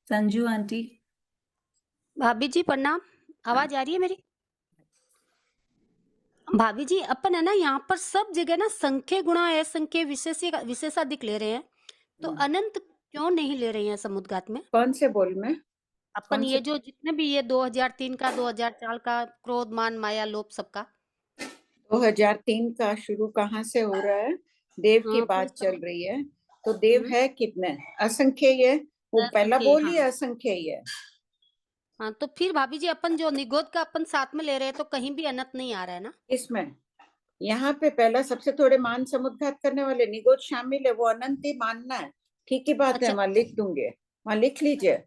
Sanju aunty. भाभी जी प्रणाम। आवाज आ रही है मेरी? भाभी जी अपन है ना यहाँ पर सब जगह ना संख्य गुणा असंख्य विशेषाधिक ले रहे हैं, तो अनंत क्यों नहीं ले रहे हैं समुद्घात में? कौन से बोल में? अपन कौन ये से? जो जितने भी ये 2003 का 2004 का क्रोध मान माया लोभ सबका 2003 का शुरू कहाँ से हो रहा है? देव की हाँ फिर बात चल रही है। तो देव हम्म है कितने? असंख्य ही है। वो पहला असंख्य बोल हाँ। ही असंख्य ही है। हाँ तो फिर भाभी जी अपन जो निगोद का अपन साथ में ले रहे हैं तो कहीं भी अनंत नहीं आ रहा है ना? इसमें यहाँ पे पहला सबसे थोड़े मान समुद्घात करने वाले निगोद शामिल है, वो अनंत ही मानना है। ठीक ही बात है, अच्छा वहां लिख दूंगे, वहां लिख लीजिए।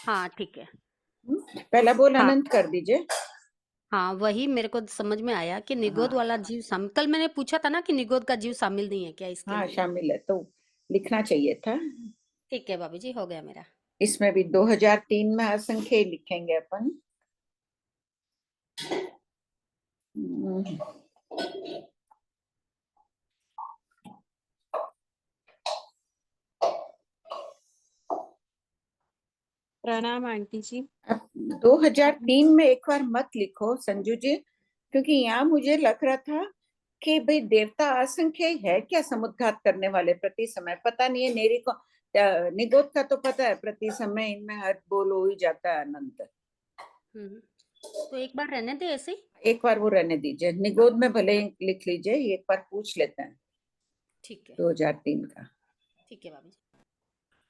हाँ ठीक है। पहला बोल हाँ अनंत कर दीजिए। हाँ वही मेरे को समझ में आया कि निगोद हाँ वाला जीव शामिल, कल मैंने पूछा था ना कि निगोद का जीव शामिल नहीं है क्या इसके हाँ अंदर? शामिल है, तो लिखना चाहिए था। ठीक है भाभी जी हो गया मेरा। इसमें भी 2003 में असंख्य ही लिखेंगे अपन। हम्म, प्रणाम आंटी जी। अब 2003 में एक बार मत लिखो संजू जी, क्योंकि यहाँ मुझे लग रहा था कि भाई देवता असंख्य ही है क्या समुद्घात करने वाले प्रति समय? पता नहीं है नेरी को। निगोद का तो पता है, प्रति समय इनमें हर बोल हो ही जाता है अनंत। हम्म तो एक बार रहने दे ऐसे ही। एक बार वो रहने दीजिए, निगोद में भले ही लिख लीजिए, एक बार पूछ लेते हैं ठीक है 2003 का। ठीक है भाभी जी।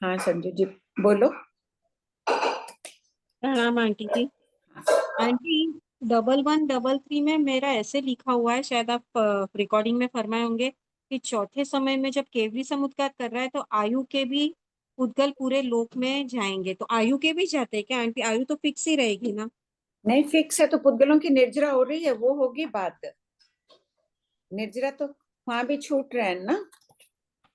हाँ संजू जी बोलो। प्रणाम आंटी जी। आंटी 1133 में मेरा ऐसे लिखा हुआ है, शायद आप रिकॉर्डिंग में फरमाए होंगे कि चौथे समय में जब केवरी समुद्घात कर रहा है तो आयु के भी उद्गल पूरे लोक में जाएंगे, तो आयु के भी जाते हैं क्या आंटी? आयु तो फिक्स ही रहेगी ना? नहीं फिक्स है तो पुद्गलों की निर्जरा हो रही है, वो होगी बात। निर्जरा तो वहां भी छूट रहे हैं ना।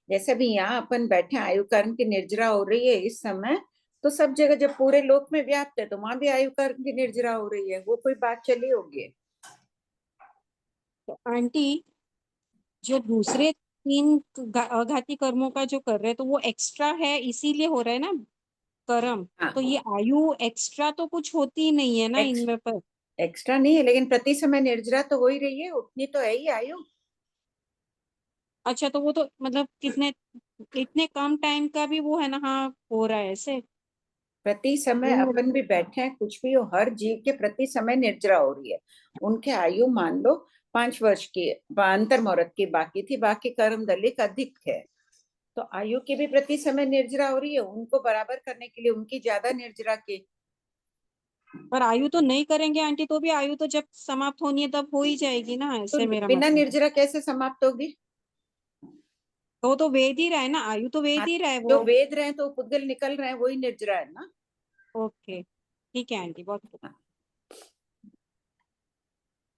जैसे भी यहाँ अपन बैठे आयु कर्म की निर्जरा हो रही है इस समय, तो सब जगह जब पूरे लोक में व्याप्त है तो वहां भी आयु कर्म की निर्जरा हो रही है, वो कोई बात चली होगी। तो आंटी जो दूसरे तीन आघाती कर्मों का जो कर रहे हैं तो वो एक्स्ट्रा है, इसीलिए हो रहा है ना कर्म। हाँ तो ये आयु एक्स्ट्रा तो कुछ होती ही नहीं है ना एक्स, इनमें पर? एक्स्ट्रा नहीं है, लेकिन प्रति समय निर्जरा तो हो ही रही है, उतनी तो है ही आयु। अच्छा तो वो तो मतलब कितने इतने कम टाइम का भी वो है ना? हाँ हो रहा है ऐसे। प्रति समय अपन भी बैठे हैं, कुछ भी हो, हर जीव के प्रति समय निर्जरा हो रही है। उनके आयु मान लो 5 वर्ष की अंतर मुहूर्त की बाकी थी, बाकी कर्म दलिक अधिक है, तो आयु की भी प्रति समय निर्जरा हो रही है, उनको बराबर करने के लिए उनकी ज्यादा निर्जरा की। पर आयु तो नहीं करेंगे आंटी, तो भी आयु तो जब समाप्त होनी है तब हो ही जाएगी ना, तो ऐसे मेरा बिना मतलब है। निर्जरा कैसे समाप्त होगी? तो वो तो वेद ही रहा है ना, आयु तो वेद हाँ, ही रहा है जो वो। वेद रहे हैं तो पुद्गल निकल रहे हैं, वही निर्जरा है ना। ओके ठीक है आंटी, बहुत हाँ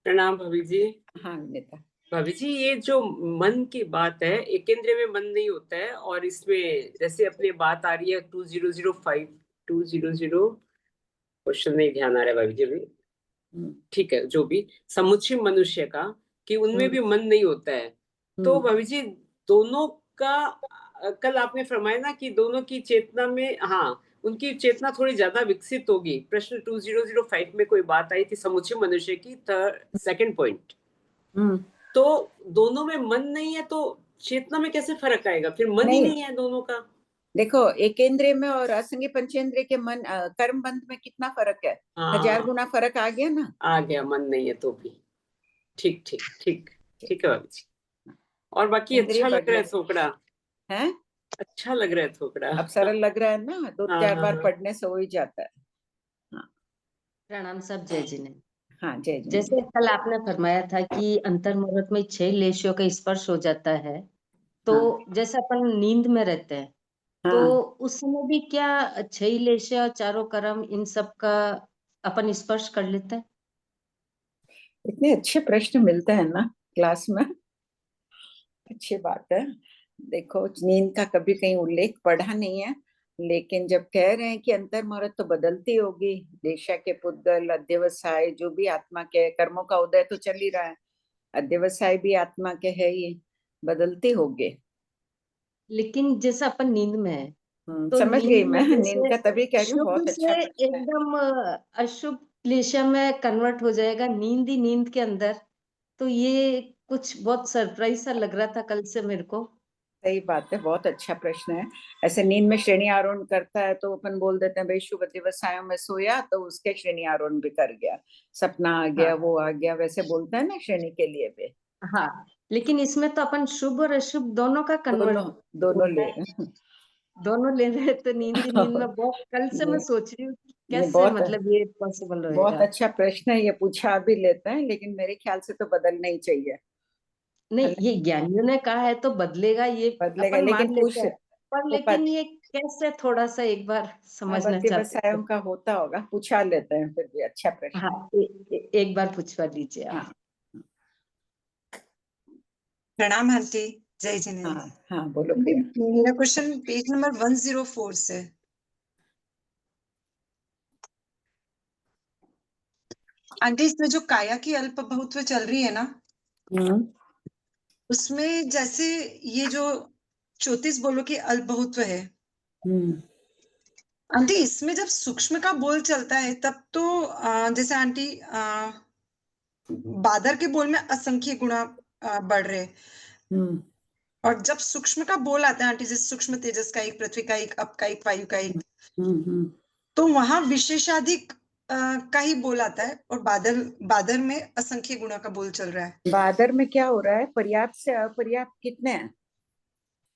प्रणाम भाभी जी। हाँ नेता। भाभी जी ये जो मन की बात है, एक केंद्र में मन नहीं होता है, और इसमें जैसे अपनी बात आ रही है 2005 200 क्वेश्चन नहीं ध्यान आ रहा है भाभी जी अभी। ठीक है, जो भी समुच्चय मनुष्य का, कि उनमें हम्म भी मन नहीं होता है। तो हम्म भाभी जी दोनों का कल आपने फरमाया ना कि दोनों की चेतना में, हाँ उनकी चेतना थोड़ी ज्यादा विकसित होगी। प्रश्न 2005 में कोई बात आई थी समुच्चय मनुष्य की, सेकंड पॉइंट। हम्म। तो दोनों में मन नहीं है तो चेतना में कैसे फर्क आएगा? फिर मन ही नहीं नहीं है दोनों का। देखो, एकेंद्रिय में और असंगी पंचेंद्रिय के मन कर्म बंध में कितना फर्क है? 1000 गुना फर्क आ गया ना। आ गया, मन नहीं है तो भी। ठीक ठीक ठीक। ठीक है भाभी जी। और बाकी इंद्रिय अच्छा लग रहा बढ़ने है थोकड़ा। है। अच्छा लग रहा है थोकड़ा। अब सरल लग रहा है ना, दो हाँ चार हाँ बार हाँ। पढ़ने से हो ही जाता है। हाँ प्रणाम सब जय जिने। हाँ जय जैसे जिनेन्द्र। कल आपने फरमाया था कि अंतर मुहूर्त में 6 लेशियों का स्पर्श हो जाता है, तो हाँ जैसे अपन नींद में रहते हैं तो हाँ उस समय भी क्या 6 लेशिया चारों कर्म इन सब का अपन स्पर्श कर लेते हैं? इतने अच्छे प्रश्न मिलते हैं ना क्लास में, अच्छी बात है। देखो नींद का कभी कहीं उल्लेख पढ़ा नहीं है, लेकिन जब कह रहे हैं कि अंतर मुहूर्त तो बदलती होगी, देशा के पुद्गल अध्यवसाय जो भी आत्मा के कर्मों का उदय तो चल ही रहा है, अध्यवसाय भी आत्मा के है, ये बदलती होगी। लेकिन जैसे अपन नींद में है तो समझ गई नींद में मैं, नींद जैसे का तभी कह रही हूँ, शुभ बहुत अच्छा से प्रश्न है। एकदम अशुभ क्लेशा में कन्वर्ट हो जाएगा नींद ही नींद के अंदर। तो ये कुछ बहुत सरप्राइज सा लग रहा था कल से मेरे को। सही बात है, बहुत अच्छा प्रश्न है। ऐसे नींद में श्रेणी आरोहण करता है तो अपन बोल देते हैं भाई शुभ दिवसायों में सोया तो उसके श्रेणी आरोहण भी कर गया, सपना आ गया, हाँ वो आ गया, वैसे बोलते हैं ना श्रेणी के लिए भी। हाँ, लेकिन इसमें तो अपन शुभ और अशुभ दोनों का कन्वर्ट दोनों दोनों होता ले है, रहे दोनों ले रहे हैं। तो नींद ही नींद में हैं। बहुत कल से मैं नहीं सोच रही हूँ कि नहीं, कैसे बहुत मतलब ये पॉसिबल बहुत होएगा। अच्छा प्रश्न है, ये पूछा भी लेते हैं, लेकिन मेरे ख्याल से तो बदलना ही चाहिए, है नहीं, ना? ये ज्ञानियों ने कहा है तो बदलेगा, ये बदलेगा, अपन लेकिन मान लेते पूछ हैं। पर वो लेकिन ये कैसे थोड़ा सा एक बार समझना चाहते थे। व्यवसायों का होता होगा, पूछा लेते हैं, फिर भी अच्छा प्रश्न हाँ, है। एक बार पूछवा लीजिए आप। हाँ प्रणाम आंटी, जय जिनेन्द्र। हाँ हाँ, बोलो आंटी, प्रिया। मेरा क्वेश्चन पेज नंबर 104 से। आंटी, इसमें जो काया की अल्प बहुत्व चल रही है ना, हम्म उसमें जैसे ये जो 34 बोलो की अल्प बहुत्व है हम्म आंटी, इसमें जब सूक्ष्म का बोल चलता है तब तो जैसे आंटी बादर के बोल में असंख्य गुणा बढ़ रहे, हम्म और जब सूक्ष्म का बोल आता है आंटी, जैसे सूक्ष्म तेजस का एक, पृथ्वी का एक, अप का एक, वायु का एक, हम्म। तो वहां विशेषाधिक का ही बोल आता है, और बादल बादर में असंख्य गुणा का बोल चल रहा है। बादर में क्या हो रहा है, पर्याप्त से अपर्याप्त कितने हैं?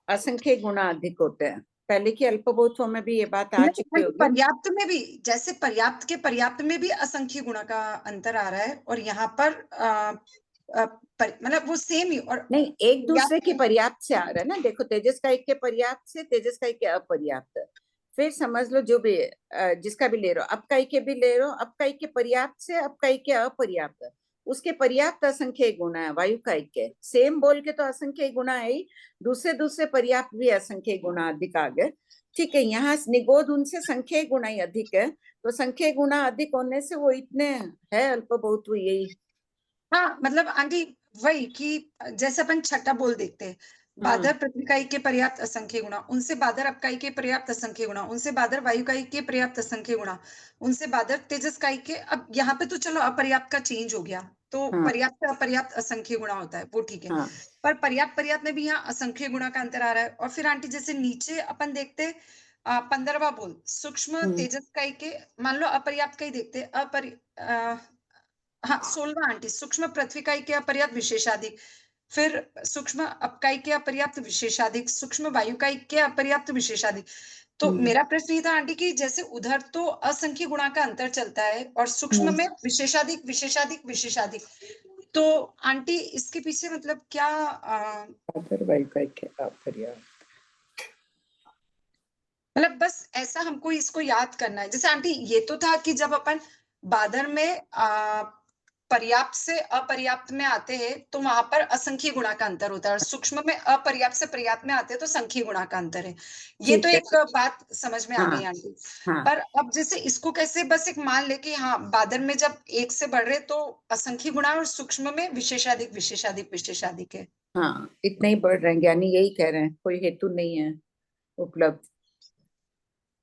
असंख्य गुना अधिक होते हैं। पहले की अल्पबोधों में भी ये बात आ नहीं, चुकी होगी। पर्याप्त में भी, जैसे पर्याप्त के पर्याप्त में भी असंख्य गुणा का अंतर आ रहा है, और यहाँ पर मतलब वो सेम ही, और नहीं, एक दूसरे के पर्याप्त पर्याप्त से आ रहा है ना, देखो तेजस का एक के पर्याप्त से तेजस का एक के अपर्याप्त, फिर समझ लो जो भी जिसका भी ले रहे हो, अपकाई के भी ले रहे हो, अपकाई के पर्याप्त से अपकाई के अपर्याप्त, उसके पर्याप्त असंख्य गुना है, वायु का एक के सेम बोल के तो असंख्य गुना है ही, दूसरे दूसरे पर्याप्त भी असंख्य गुना अधिक आ गए। ठीक है, यहाँ निगोद उनसे संख्य गुना ही अधिक है, तो संख्य गुना अधिक होने से वो इतने है अल्प बहुत, यही। हाँ, मतलब आंटी वही कि जैसे अपन छठा बोल देखते हैं, बादर पृथ्वी का एक के पर्याप्त असंख्य गुणा, उनसे बादर अप का एक के पर्याप्त असंख्य गुणा, उनसे बादर वायु का एक के पर्याप्त असंख्य गुणा, उनसे बादर तेजस का एक के, अब यहाँ पे तो चलो अपर्याप्त का चेंज हो गया, तो हाँ पर्याप्त से अपर्याप्त असंख्य गुणा होता है, वो ठीक है। हाँ पर पर्याप्त पर्याप्त में भी यहाँ असंख्य गुणा का अंतर आ रहा है। और फिर आंटी जैसे नीचे अपन देखते 15वां बोल, सूक्ष्म तेजस का एक के, मान लो अपर्याप्त का ही देखते, हाँ 16वां आंटी, सूक्ष्म पृथ्वी का एक अपर्याप्त विशेषाधिक, फिर सूक्ष्म अपकाई के अपर्याप्त विशेषाधिक, सूक्ष्म वायु का एक अपर्याप्त विशेषाधिक। तो मेरा प्रश्न ये था आंटी कि जैसे उधर तो असंख्य गुणा का अंतर चलता है, और सूक्ष्म में विशेषाधिक विशेषाधिक विशेषाधिक, तो आंटी इसके पीछे मतलब क्या बादर वायु का एक के अपर्याप्त। मतलब बस ऐसा हमको इसको याद करना है। जैसे आंटी ये तो था कि जब अपन बादर में पर्याप्त से अपर्याप्त में आते हैं तो वहां पर असंख्य गुणा का अंतर होता है, और सूक्ष्म में अपर्याप्त से पर्याप्त में आते हैं तो संख्य गुणा का अंतर है। ये तो ठीक है। एक बात समझ में आ गई हाँ आंटी। हाँ पर अब जैसे इसको कैसे बस एक मान ले कि हाँ बादर में जब एक से बढ़ रहे तो असंख्य गुणा है, और सूक्ष्म में विशेषाधिक विशेषाधिक विशेषाधिक है। हाँ, इतने ही बढ़ रहे हैं, ज्ञानी यही कह रहे हैं, कोई हेतु नहीं है उपलब्ध।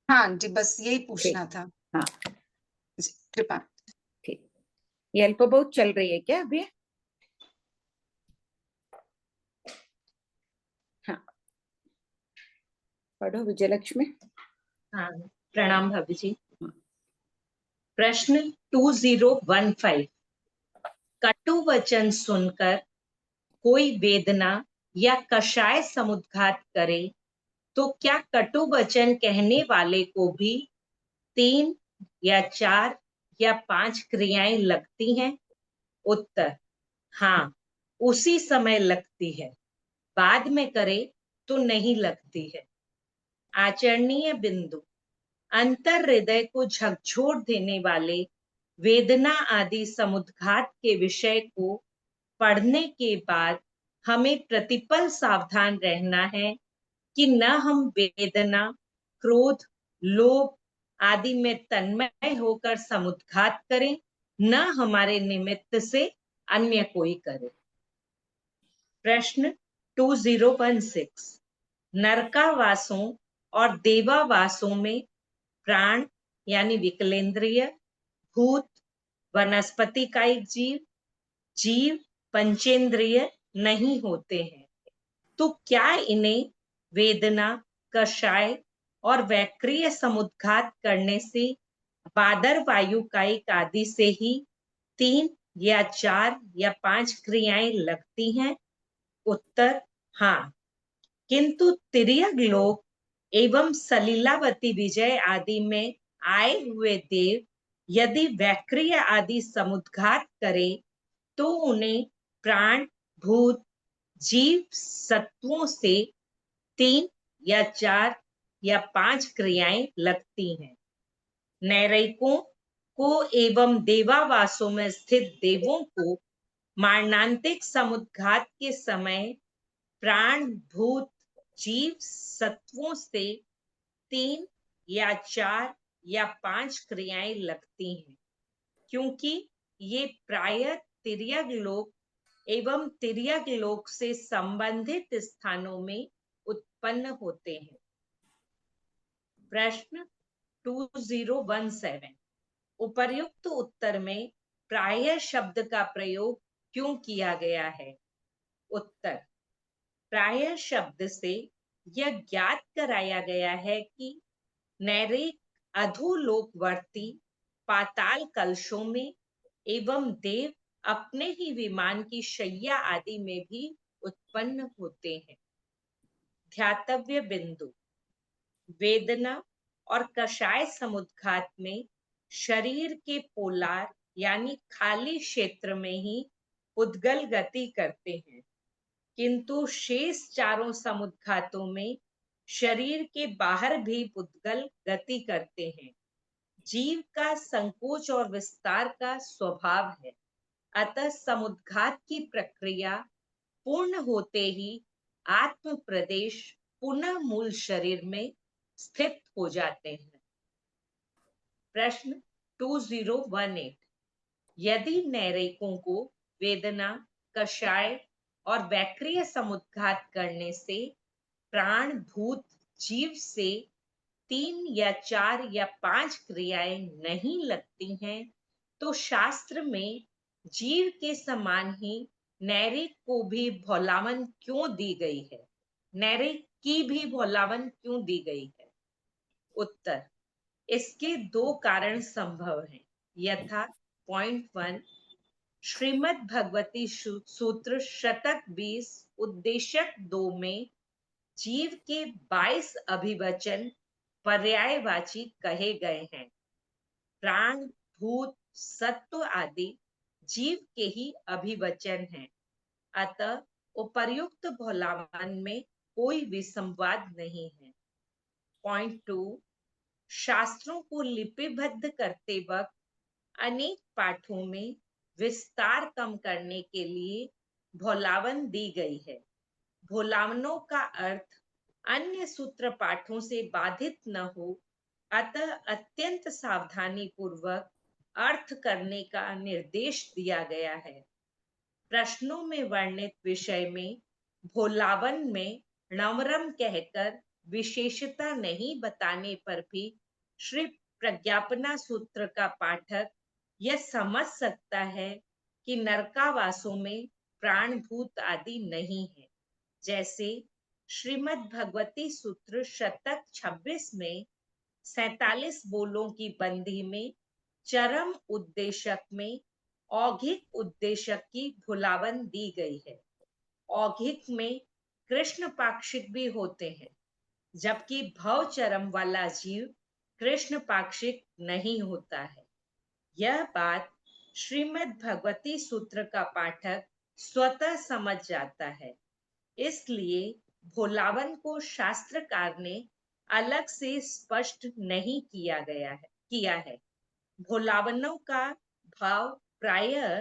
हाँ आंटी, बस यही ठीक। पूछना था हाँ जी, कृपा। ठीक। ये अल्प बहुत चल रही है क्या अभी? हाँ, पढ़ो विजयलक्ष्मी। हाँ, प्रणाम भाभी जी। प्रश्न 2015, कटु वचन सुनकर कोई वेदना या कषाय समुद्घात करे तो क्या कटु वचन कहने वाले को भी 3 या 4 या 5 क्रियाएं लगती हैं? उत्तर, हाँ, उसी समय लगती है, बाद में करे तो नहीं लगती है। आचरणीय बिंदु, अंतर हृदय को झकझोर देने वाले वेदना आदि समुद्घात के विषय को पढ़ने के बाद हमें प्रतिपल सावधान रहना है कि न हम वेदना, क्रोध, लोभ आदि में तन्मय होकर समुद्घात करें, न हमारे निमित्त से अन्य कोई करे। प्रश्न 2016, नरकावासों और देवावासों में प्राण यानी विकलेंद्रिय, भूत वनस्पति कायिक जीव, जीव पंचेंद्रिय नहीं होते हैं। तो क्या इन्हें वेदना, कषाय और वैक्रिय समुद्घात करने से बादर वायु कायिक आदि से ही 3 या 4 या 5 क्रियाएं लगती हैं? उत्तर हाँ, किंतु तिर्यक लोक एवं सलीलावती विजय आदि में आए हुए देव यदि वैक्रिय आदि समुद्घात करे तो उन्हें प्राण, भूत, जीव सत्वों से 3 या 4 या 5 क्रियाएं लगती हैं। नैरेकों को एवं देवावासों में स्थित देवों को मारणांतिक समुद्घात के समय प्राण, भूत, जीव सत्वों से 3 या 4 या 5 क्रियाएं लगती हैं, क्योंकि ये प्रायः तिर्यक लोक एवं तिर्यक लोक से संबंधित स्थानों में उत्पन्न होते हैं। प्रश्न 2017 उपर्युक्त उत्तर में प्रायः शब्द का प्रयोग क्यों किया गया है? उत्तर प्रायः शब्द से यह ज्ञात कराया गया है कि नैरेक अधोलोकवर्ती पाताल कलशों में एवं देव अपने ही विमान की शैया आदि में भी उत्पन्न होते हैं। ध्यातव्य बिंदु, वेदना और कषाय समुद्घात में शरीर के पोलार यानी खाली क्षेत्र में ही उद्गल गति करते हैं, किंतु शेष चारों समुद्घातों में शरीर के बाहर भी उद्गल गति करते हैं। जीव का संकोच और विस्तार का स्वभाव है, अतः समुद्घात की प्रक्रिया पूर्ण होते ही आत्म प्रदेश पुनः मूल शरीर में स्थित हो जाते हैं। प्रश्न 2018 यदि नैरेकों को वेदना, कषाय और वैक्रिय समुद्घात करने से प्राण, भूत, जीव से 3 या 4 या 5 क्रियाएं नहीं लगती हैं, तो शास्त्र में जीव के समान ही नैरेक को भी भोलावन क्यों दी गई है? नैरेक की भी भोलावन क्यों दी गई है? उत्तर इसके 2 कारण संभव हैं। यथा पॉइंट 1 श्रीमद् भगवती सूत्र शतक 20 उद्देशक 2 में जीव के 22 अभिवचन पर्यायवाची कहे गए हैं। प्राण, भूत, सत्व आदि जीव के ही अभिवचन हैं, अतः उपर्युक्त भोलावन में कोई विसंवाद नहीं है। पॉइंट 2 शास्त्रों को लिपिबद्ध करते वक्त अनेक पाठों में विस्तार कम करने के लिए भोलावन दी गई है। भोलावनों का अर्थ अन्य सूत्र पाठों से बाधित न हो, अतः अत्यंत सावधानी पूर्वक अर्थ करने का निर्देश दिया गया है। प्रश्नों में वर्णित विषय में भोलावन में णवरम कहकर विशेषता नहीं बताने पर भी श्री प्रज्ञापना सूत्र का पाठक यह समझ सकता है कि नरकावासों में प्राणभूत आदि नहीं है। जैसे श्रीमद् भगवती सूत्र शतक 26 में 47 बोलों की बंदी में चरम उद्देशक में औघिक उद्देशक की भुलावन दी गई है। औघिक में कृष्ण पाक्षिक भी होते हैं, जबकि भव चरम वाला जीव कृष्ण पाक्षिक नहीं होता है। यह बात श्रीमद् भगवती सूत्र का पाठक स्वतः समझ जाता है, इसलिए भोलावन को शास्त्रकार ने अलग से स्पष्ट नहीं किया है। भोलावनों का भाव प्रायः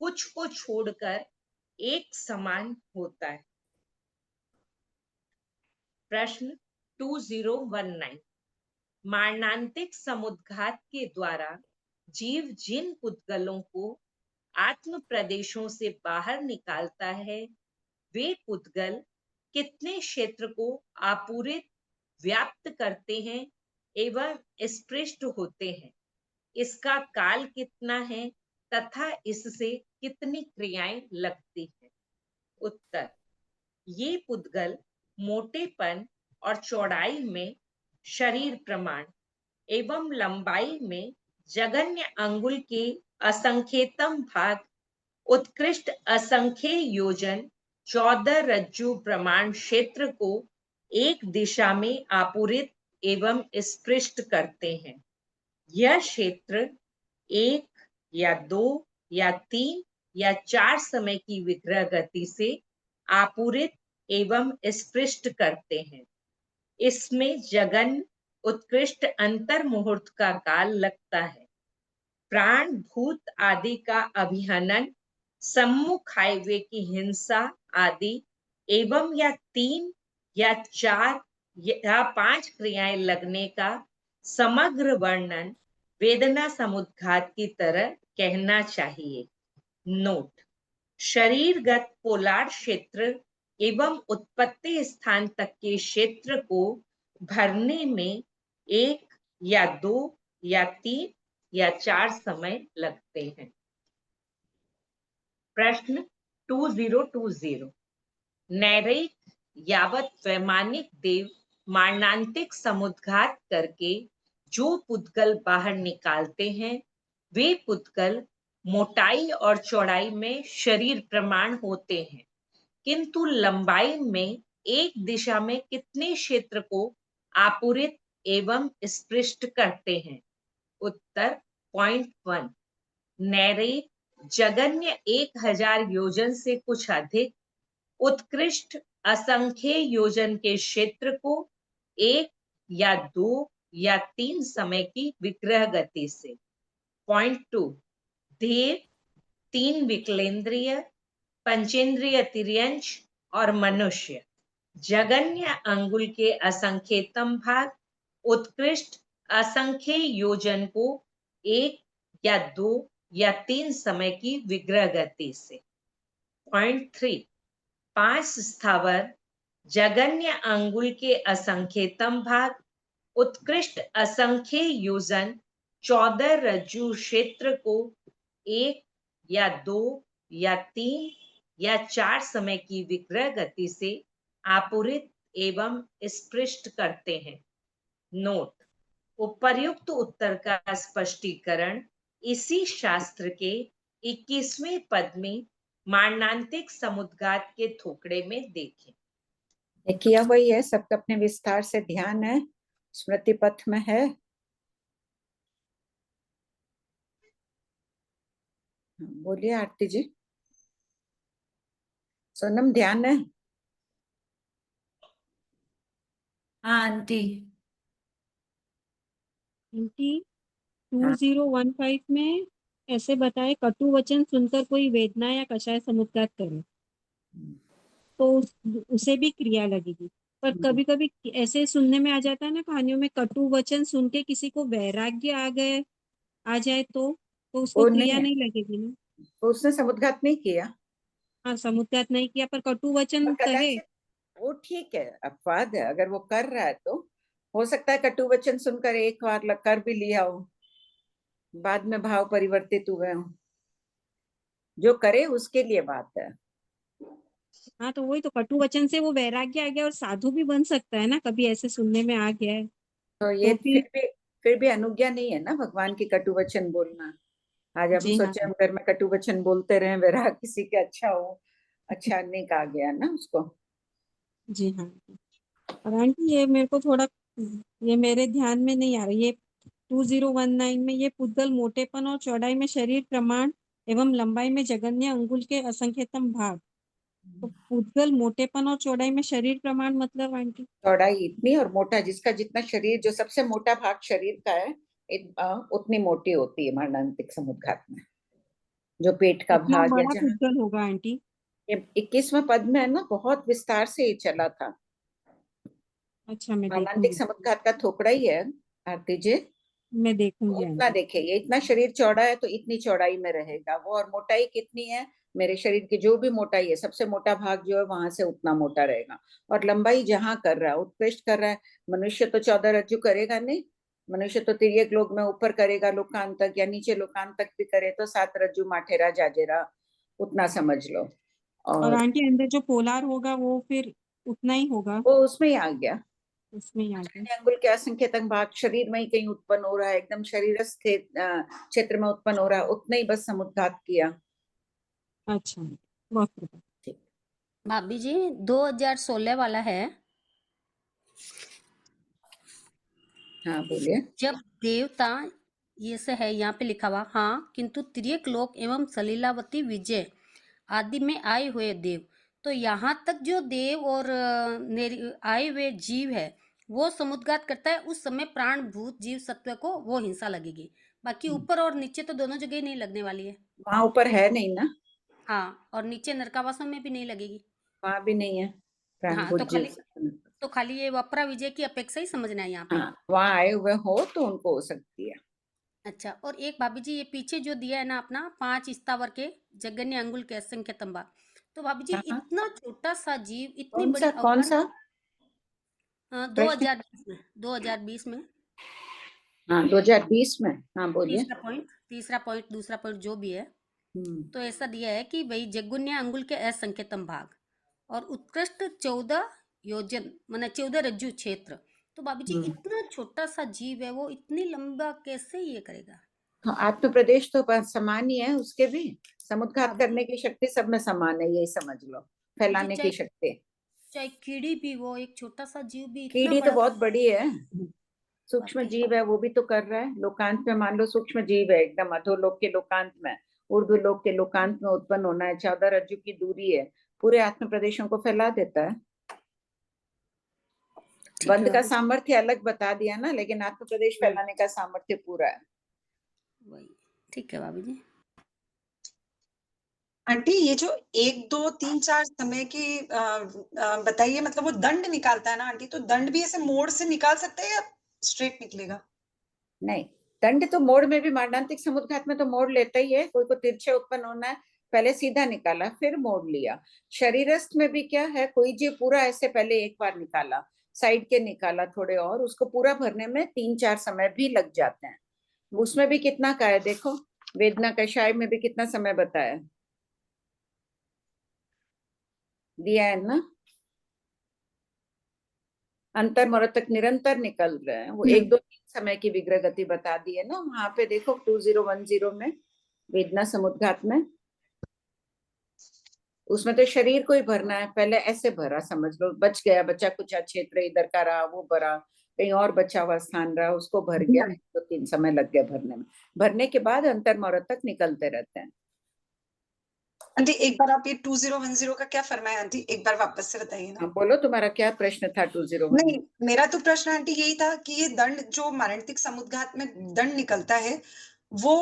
कुछ को छोड़कर एक समान होता है। प्रश्न 2019 मारणांतिक समुद्घात के द्वारा जीव जिन पुद्गलों को आत्म प्रदेशों से बाहर निकालता है, वे पुद्गल कितने क्षेत्र को आपूरित व्याप्त करते हैं एवं स्पृष्ट होते हैं। इसका काल कितना है तथा इससे कितनी क्रियाएं लगती हैं? उत्तर, ये पुद्गल मोटेपन और चौड़ाई में शरीर प्रमाण एवं लंबाई में जघन्य अंगुल के असंख्यतम भाग, उत्कृष्ट असंख्य योजन 14 रज्जु प्रमाण क्षेत्र को एक दिशा में आपूरित एवं स्पृष्ट करते हैं। यह क्षेत्र 1 या 2 या 3 या 4 समय की विग्रह गति से आपूरित एवं स्पृष्ट करते हैं। इसमें जघन्य उत्कृष्ट अंतर मुहूर्त का काल लगता है। प्राण भूत आदि का अभिहनन, सम्मुख हाईवे की हिंसा आदि एवं या 3 या 4 या 5 क्रियाएं लगने का समग्र वर्णन वेदना समुद्घात की तरह कहना चाहिए। नोट, शरीरगत पोलार क्षेत्र एवं उत्पत्ति स्थान तक के क्षेत्र को भरने में 1 या 2 या 3 या 4 समय लगते हैं। प्रश्न 2020, नैरिक यावत वैमानिक देव मारणांतिक समुद्घात करके जो पुद्गल बाहर निकालते हैं, वे पुद्गल मोटाई और चौड़ाई में शरीर प्रमाण होते हैं, किंतु लंबाई में एक दिशा में कितने क्षेत्र को आपूरित एवं स्पृष्ट करते हैं? उत्तर, पॉइंट 1, नैरिक जघन्य 1000 योजन से कुछ अधिक, उत्कृष्ट असंख्य योजन के क्षेत्र को 1 या 2 या 3 समय की विग्रह गति से। पॉइंट 2, देव 3 विकलेंद्रिय, पंचेंद्रिय तिर्यंश और मनुष्य जघन्य अंगुल के असंख्यतम भाग, उत्कृष्ट असंख्य योजन को 1 या 2 या 3 समय की विग्रह गति से। पॉइंट 3, 5 स्थावर जघन्य अंगुल के असंख्यतम भाग, उत्कृष्ट असंख्य योजन 14 रज्जु क्षेत्र को 1 या 2 या 3 या 4 समय की विग्रह गति से आपूरित एवं स्पृष्ट करते हैं। नोट, उपर्युक्त उत्तर का स्पष्टीकरण इसी शास्त्र के 21वें पद में मारणांतिक समुद्घात के थोकड़े में देखें। किया वही है, सबका अपने विस्तार से ध्यान है, स्मृति पथ में है। बोलिए आरती जी। सोनम, ध्यान है? हाँ आंटी। आंटी 2015 में ऐसे बताए, कटु वचन सुनकर कोई वेदना या कषाय समुद्घात करे तो उसे भी क्रिया लगेगी। पर कभी कभी ऐसे सुनने में आ जाता है ना कहानियों में, कटु वचन सुन के किसी को वैराग्य आ जाए तो उसको क्रिया नहीं लगेगी ना? तो उसने समुद्घात नहीं किया। हाँ, समुद्घात नहीं किया, पर कटु वचन कहे वो ठीक है, अपवाद है। अगर वो कर रहा है तो हो सकता है कटु वचन सुनकर एक बार कर भी लिया हो, बाद में भाव परिवर्तित हुए हो। जो करे उसके लिए बात है। हाँ, तो वही तो, कटु वचन से वो वैराग्य आ गया और साधु भी बन सकता है ना, कभी ऐसे सुनने में आ गया है तो ये तो फिर भी अनुज्ञा नहीं है ना भगवान की कटु वचन बोलना। आज हम सोचे हम घर में कटु वचन बोलते रहे, वैराग किसी के अच्छा हो, अच्छा नहीं कहा गया ना उसको। जी हाँ। और आंटी ये मेरे को थोड़ा, ये मेरे ध्यान में नहीं आ रहा, ये 2019 में ये पुद्गल मोटेपन और चौड़ाई में शरीर प्रमाण एवं लंबाई में जघन्य अंगुल के असंख्यतम भाग, तो पुद्गल मोटेपन और चौड़ाई में शरीर प्रमाण मतलब आंटी? चौड़ाई इतनी और मोटा, जिसका जितना शरीर, जो सबसे मोटा भाग शरीर का है उतनी मोटी होती है मारणांतिक समुद्घात में। जो पेट का भाग बड़ा पुद्गल होगा आंटी? 21वें पद में है ना, बहुत विस्तार से ये चला था। अच्छा, मैं मारणांतिक समुद्घात का थोकड़ा ही है आरती जी। मैं देखूंगी। उतना देखे, ये इतना शरीर चौड़ा है तो इतनी चौड़ाई में रहेगा वो, और मोटाई कितनी है मेरे शरीर की जो भी मोटाई है, सबसे मोटा भाग जो है वहां से उतना मोटा रहेगा, और लंबाई जहां कर रहा है, उत्कृष्ट कर रहा है। मनुष्य तो 14 रज्जु करेगा नहीं, मनुष्य तो तिर्यक लोक में ऊपर करेगा, लोकांत तक, या नीचे लोकांत तक भी करे तो 7 रज्जु माठेरा जाजेरा, उतना समझ लो। और और आंटी अंदर जो पोलार होगा वो फिर उतना ही होगा, वो उसमें ही आ गया। उसमें ही आ गया। अंगुल के असंख्यतम भाग शरीर में ही कहीं उत्पन्न हो रहा है, एकदम शरीरस्थ क्षेत्र में उत्पन्न हो रहा है, उतना ही बस समुद्घात किया। अच्छा, बहुत कृपा। ठीक। भाभी जी 2016 वाला है। हाँ बोलिए। जब देवता ये से है यहाँ पे लिखा हुआ, हाँ किंतु तिर्यक लोक एवं सलीलावती विजय आदि में आए हुए देव, तो यहाँ तक जो देव और आए हुए जीव है वो समुद्घात करता है, उस समय प्राण भूत जीव सत्व को वो हिंसा लगेगी, बाकी ऊपर और नीचे तो दोनों जगह ही नहीं लगने वाली है। वहां ऊपर है नहीं ना, हाँ, और नीचे नरकावासों में भी नहीं लगेगी। वहां भी नहीं है प्राण हाँ, भूत जीव। तो खाली ये वपरा विजय की अपेक्षा ही समझना है यहाँ पे। हाँ, वहां आए हुए हो तो उनको हो सकती है। अच्छा, और एक भाभी जी ये पीछे जो दिया है ना अपना 5 स्थावर के जगन्य अंगुल के असंख्य तंबा, तो भाभी जी हाँ, इतना छोटा सा जीव इतनी कौन बड़ी सा कौन अवतार। सा प्रश्न? 2020 में हाँ 2020 में, हाँ बोलिए। तीसरा पॉइंट दूसरा पॉइंट जो भी है, हम्म। तो ऐसा दिया है कि भाई जगुन्य अंगुल के असंख्यतम भाग और उत्कृष्ट 14 योजन माने 14 रज्जु क्षेत्र, तो भाभी जी इतना छोटा सा जीव है वो इतनी लंबा कैसे ये करेगा? हाँ, आत्म प्रदेश तो समान ही है उसके भी, समुद्घात भाभी करने की शक्ति सब में समान है, यही समझ लो, भाभी जी फैलाने की शक्ति। चाहे कीड़ी भी, वो एक छोटा सा जीव भी इतना कीड़ी तो बड़ा बहुत बड़ी है, सूक्ष्म वाकई। जीव है, वो भी तो कर रहा है। लोकांत में मान लो सूक्ष्म जीव है, एकदम अधोलोक के लोकांत में, ऊर्ध्व लोक के लोकांत में उत्पन्न होना है, 14 रज्जु की दूरी है, पूरे आत्म प्रदेशों को फैला देता है। ठीक बंद है का भाभी जी, सामर्थ्य अलग बता दिया ना, लेकिन आत्म प्रदेश फैलाने का सामर्थ्य पूरा है। वही ठीक है भाभी जी। आंटी ये जो 1 2 3 4 समय की बताइए, मतलब वो दंड निकालता है ना आंटी, तो दंड भी ऐसे मोड़ से निकाल सकते हैं या स्ट्रेट निकलेगा? नहीं, दंड तो मोड़ में भी, मारणांतिक समुद्घात में तो मोड़ लेता ही है, कोई को तिरछे उत्पन्न होना है, पहले सीधा निकाला फिर मोड़ लिया। शरीरस्थ में भी क्या है, कोई जीव पूरा ऐसे पहले एक बार निकाला, साइड के निकाला थोड़े, और उसको पूरा भरने में 3 4 समय भी लग जाते हैं। उसमें भी कितना का है देखो, वेदना कषाय में भी कितना समय बताया दिया है ना, अंतर मरतक निरंतर निकल रहे हैं वो, 1 2 3 समय की विग्रह गति बता दी है ना, वहां पे देखो 2010 में वेदना समुद्घात में, उसमें तो शरीर को ही भरना है, पहले ऐसे भरा समझ लो, बच गया बचा कुछ क्षेत्र इधर का रहा, वो भरा, कहीं और बचा हुआ स्थान रहा उसको भर गया, 1 2 3 समय लग गया भरने में, भरने के बाद अंतर मरतक निकलते रहते हैं। आंटी एक बार आप ये 2010 का क्या फरमाया आंटी, एक बार वापस से बताइए ना। हाँ बोलो, तुम्हारा क्या प्रश्न था 2010? नहीं, मेरा तो प्रश्न आंटी यही था कि ये दंड जो मारणिक समुद्घात में दंड निकलता है वो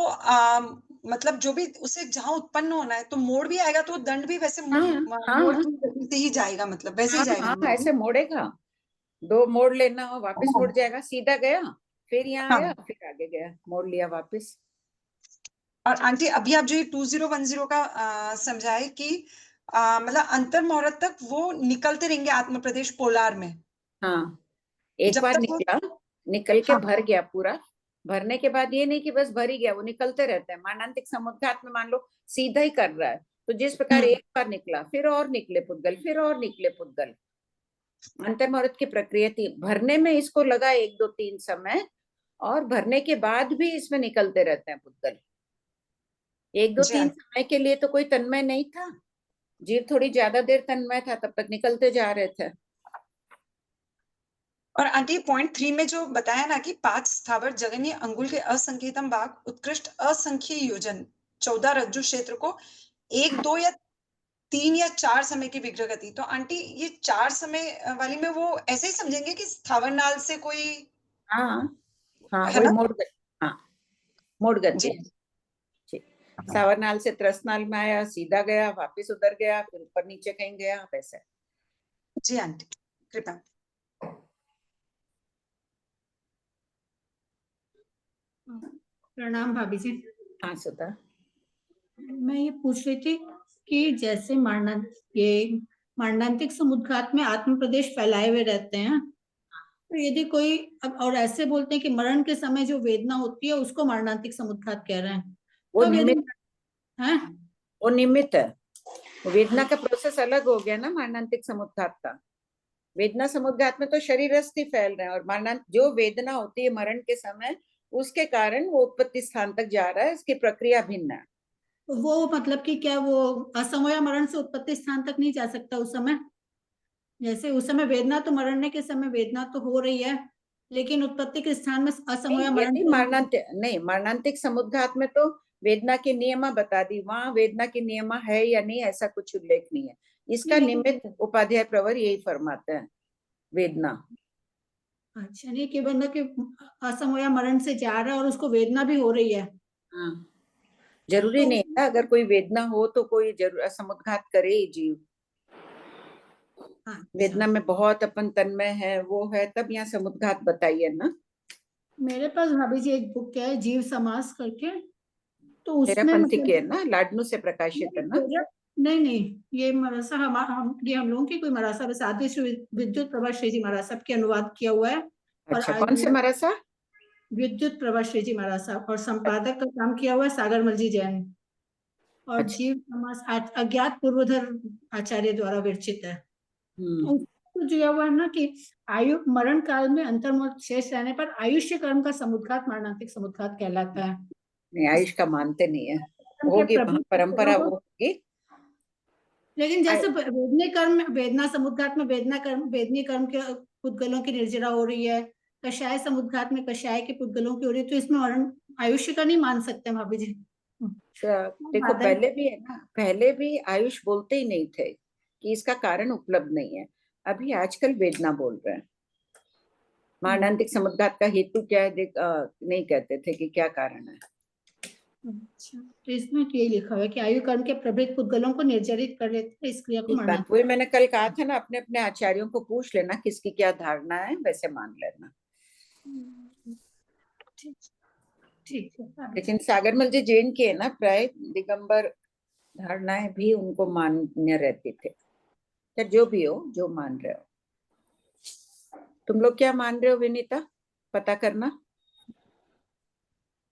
मतलब जो भी उसे जहां उत्पन्न होना है तो मोड़ भी आएगा, तो दंड भी वैसे हाँ मोड़ हाँ की गति से ही जाएगा, मतलब वैसे ही हाँ जाएगा हाँ, मोड़ भी। ऐसे मोड़ेगा, 2 मोड़ लेना हो, वापस मुड़ जाएगा, सीधा गया फिर यहाँ हाँ, आया फिर आगे गया, मोड़ लिया वापस। और आंटी अभी आप जो ये 2010 का समझाए कि मतलब अंतर मुहूर्त तक वो निकलते रहेंगे आत्म प्रदेश पोलार में, हाँ, एक जब बार तक वो। निकला, निकल के हाँ, भर गया पूरा, भरने के बाद ये नहीं कि बस भर ही गया, वो निकलते रहते हैं। मानांतिक समुद्घात में मान लो सीधा ही कर रहा है, तो जिस प्रकार एक बार निकला फिर और निकले पुद्गल, फिर और निकले पुद्गल, अंतर मुहूर्त की प्रक्रिया थी, भरने में इसको लगा 1 2 3 समय, और भरने के बाद भी इसमें निकलते रहते हैं पुद्गल। 1 2 जी 3 हाँ। समय के लिए तो कोई तन्मय नहीं था, जीव थोड़ी ज्यादा देर तन्मय था, तब तक निकलते जा रहे थे। और आंटी पॉइंट 3 में जो बताया ना कि 5 स्थावर जगन्य अंगुल के असंकेतम भाग उत्कृष्ट असंख्य योजन 14 रज्जु क्षेत्र को 1 2 या 3 या 4 समय की विग्रह गति, तो आंटी ये 4 समय वाली में वो ऐसे ही समझेंगे कि स्थावर नाल से कोई, हाँ हाँ, है वही ना? मोड़ गति, हाँ मोड़ जी। गति। ठीक, सावरनाल से त्रसनाल में आया, सीधा गया, वापिस उधर गया, फिर ऊपर नीचे कहीं गया, वैसे। जी आंटी, कृपया। प्रणाम भाभी जी। हाँ सुधा। मैं ये पूछ रही थी कि जैसे मरणांतिक समुद्घात में आत्म प्रदेश फैलाए हुए रहते हैं, तो यदि कोई और ऐसे बोलते हैं कि मरण के समय जो वेदना होती है उसको मरणांतिक समुद्घात कह रहे हैं, वो तो यदि निमित्त हैं वो निमित्त है। वेदना का प्रोसेस अलग हो गया ना मरणांतिक समुद्घात का। वेदना समुद्घात में तो शरीरस्थी फैल रहे हैं, और मरणांत जो वेदना होती है मरण के समय, उसके कारण वो उत्पत्ति स्थान तक जा रहा है, इसकी प्रक्रिया भिन्न है। वो मतलब कि क्या वो असमया मरण से उत्पत्ति स्थान तक नहीं जा सकता उस समय? जैसे उस समय वेदना तो मरने के समय वेदना तो हो रही है, लेकिन उत्पत्ति के स्थान में असमया मरण नहीं, मरणांतिक समुद्घात में तो वेदना की नियमा बता दी, वहां वेदना की नियमा है या नहीं ऐसा कुछ उल्लेख नहीं है। इसका निमित्त उपाध्याय प्रवर यही फरमाते हैं, वेदना। अच्छा, नहीं कि बंदा के असमया मरण से जा रहा है और उसको वेदना भी हो रही है। हाँ, जरूरी तो नहीं है अगर कोई वेदना हो तो कोई जरूर समुद्घात करे ही जीव। वेदना में बहुत अपन तन्मय है, वो है, तब यहाँ समुद्घात बताइए ना। मेरे पास भाभी जी एक बुक है जीव समास करके, तो उसमें तेरापंथी मतलब के है ना, लाडनू से प्रकाशित है ना। नहीं, ये मरासा ये हम लोगों की कोई मरासा बस आदि श्री विद्युत प्रभा श्री जी महाराज साहब के अनुवाद किया हुआ है। और अच्छा, कौन से मरासा? विद्युत प्रभा श्री जी महाराज साहब, और संपादक का काम किया हुआ है सागरमल जी जैन। और अच्छा। जीव समास अज्ञात पूर्वधर आचार्य द्वारा विरचित है। तो जो हुआ है ना कि आयु मरण काल में अंतर्मुख शेष रहने पर आयुष्य कर्म का समुद्घात मरणांतिक समुद्घात कहलाता है। नहीं, आयुष का मानते नहीं है, होगी वहां परंपरा वो होगी। लेकिन जैसे वेदना समुद्घात में वेदनीय कर्म के पुद्गलों की निर्जरा हो रही है, कषाय समुद्घात में कषाय के पुद्गलों की हो रही है, तो इसमें मरण आयुष्य का नहीं मान सकते भाभी जी। देखो पहले भी है ना, पहले भी आयुष बोलते ही नहीं थे कि इसका कारण उपलब्ध नहीं है। अभी आजकल वेदना बोल रहे हैं। मरणांतिक समुद्घात का हेतु क्या है नहीं कहते थे कि क्या कारण है। अच्छा, तो इसमें तो ये लिखा हुआ है कि आयु कर्म के प्रभृत पुद्गलों को निर्जरित कर लेते इस क्रिया को मरणांतिक। वही मैंने कल कहा था ना, अपने अपने आचार्यों को पूछ लेना किसकी क्या धारणा है, वैसे मान लेना। ठीक है। लेकिन सागरमल जी जैन के है ना, प्राय दिगंबर धारणाएं भी उनको मान्य रहती थे। या जो भी हो, जो मान रहे हो। तुम लोग क्या मान रहे हो विनीता, पता करना।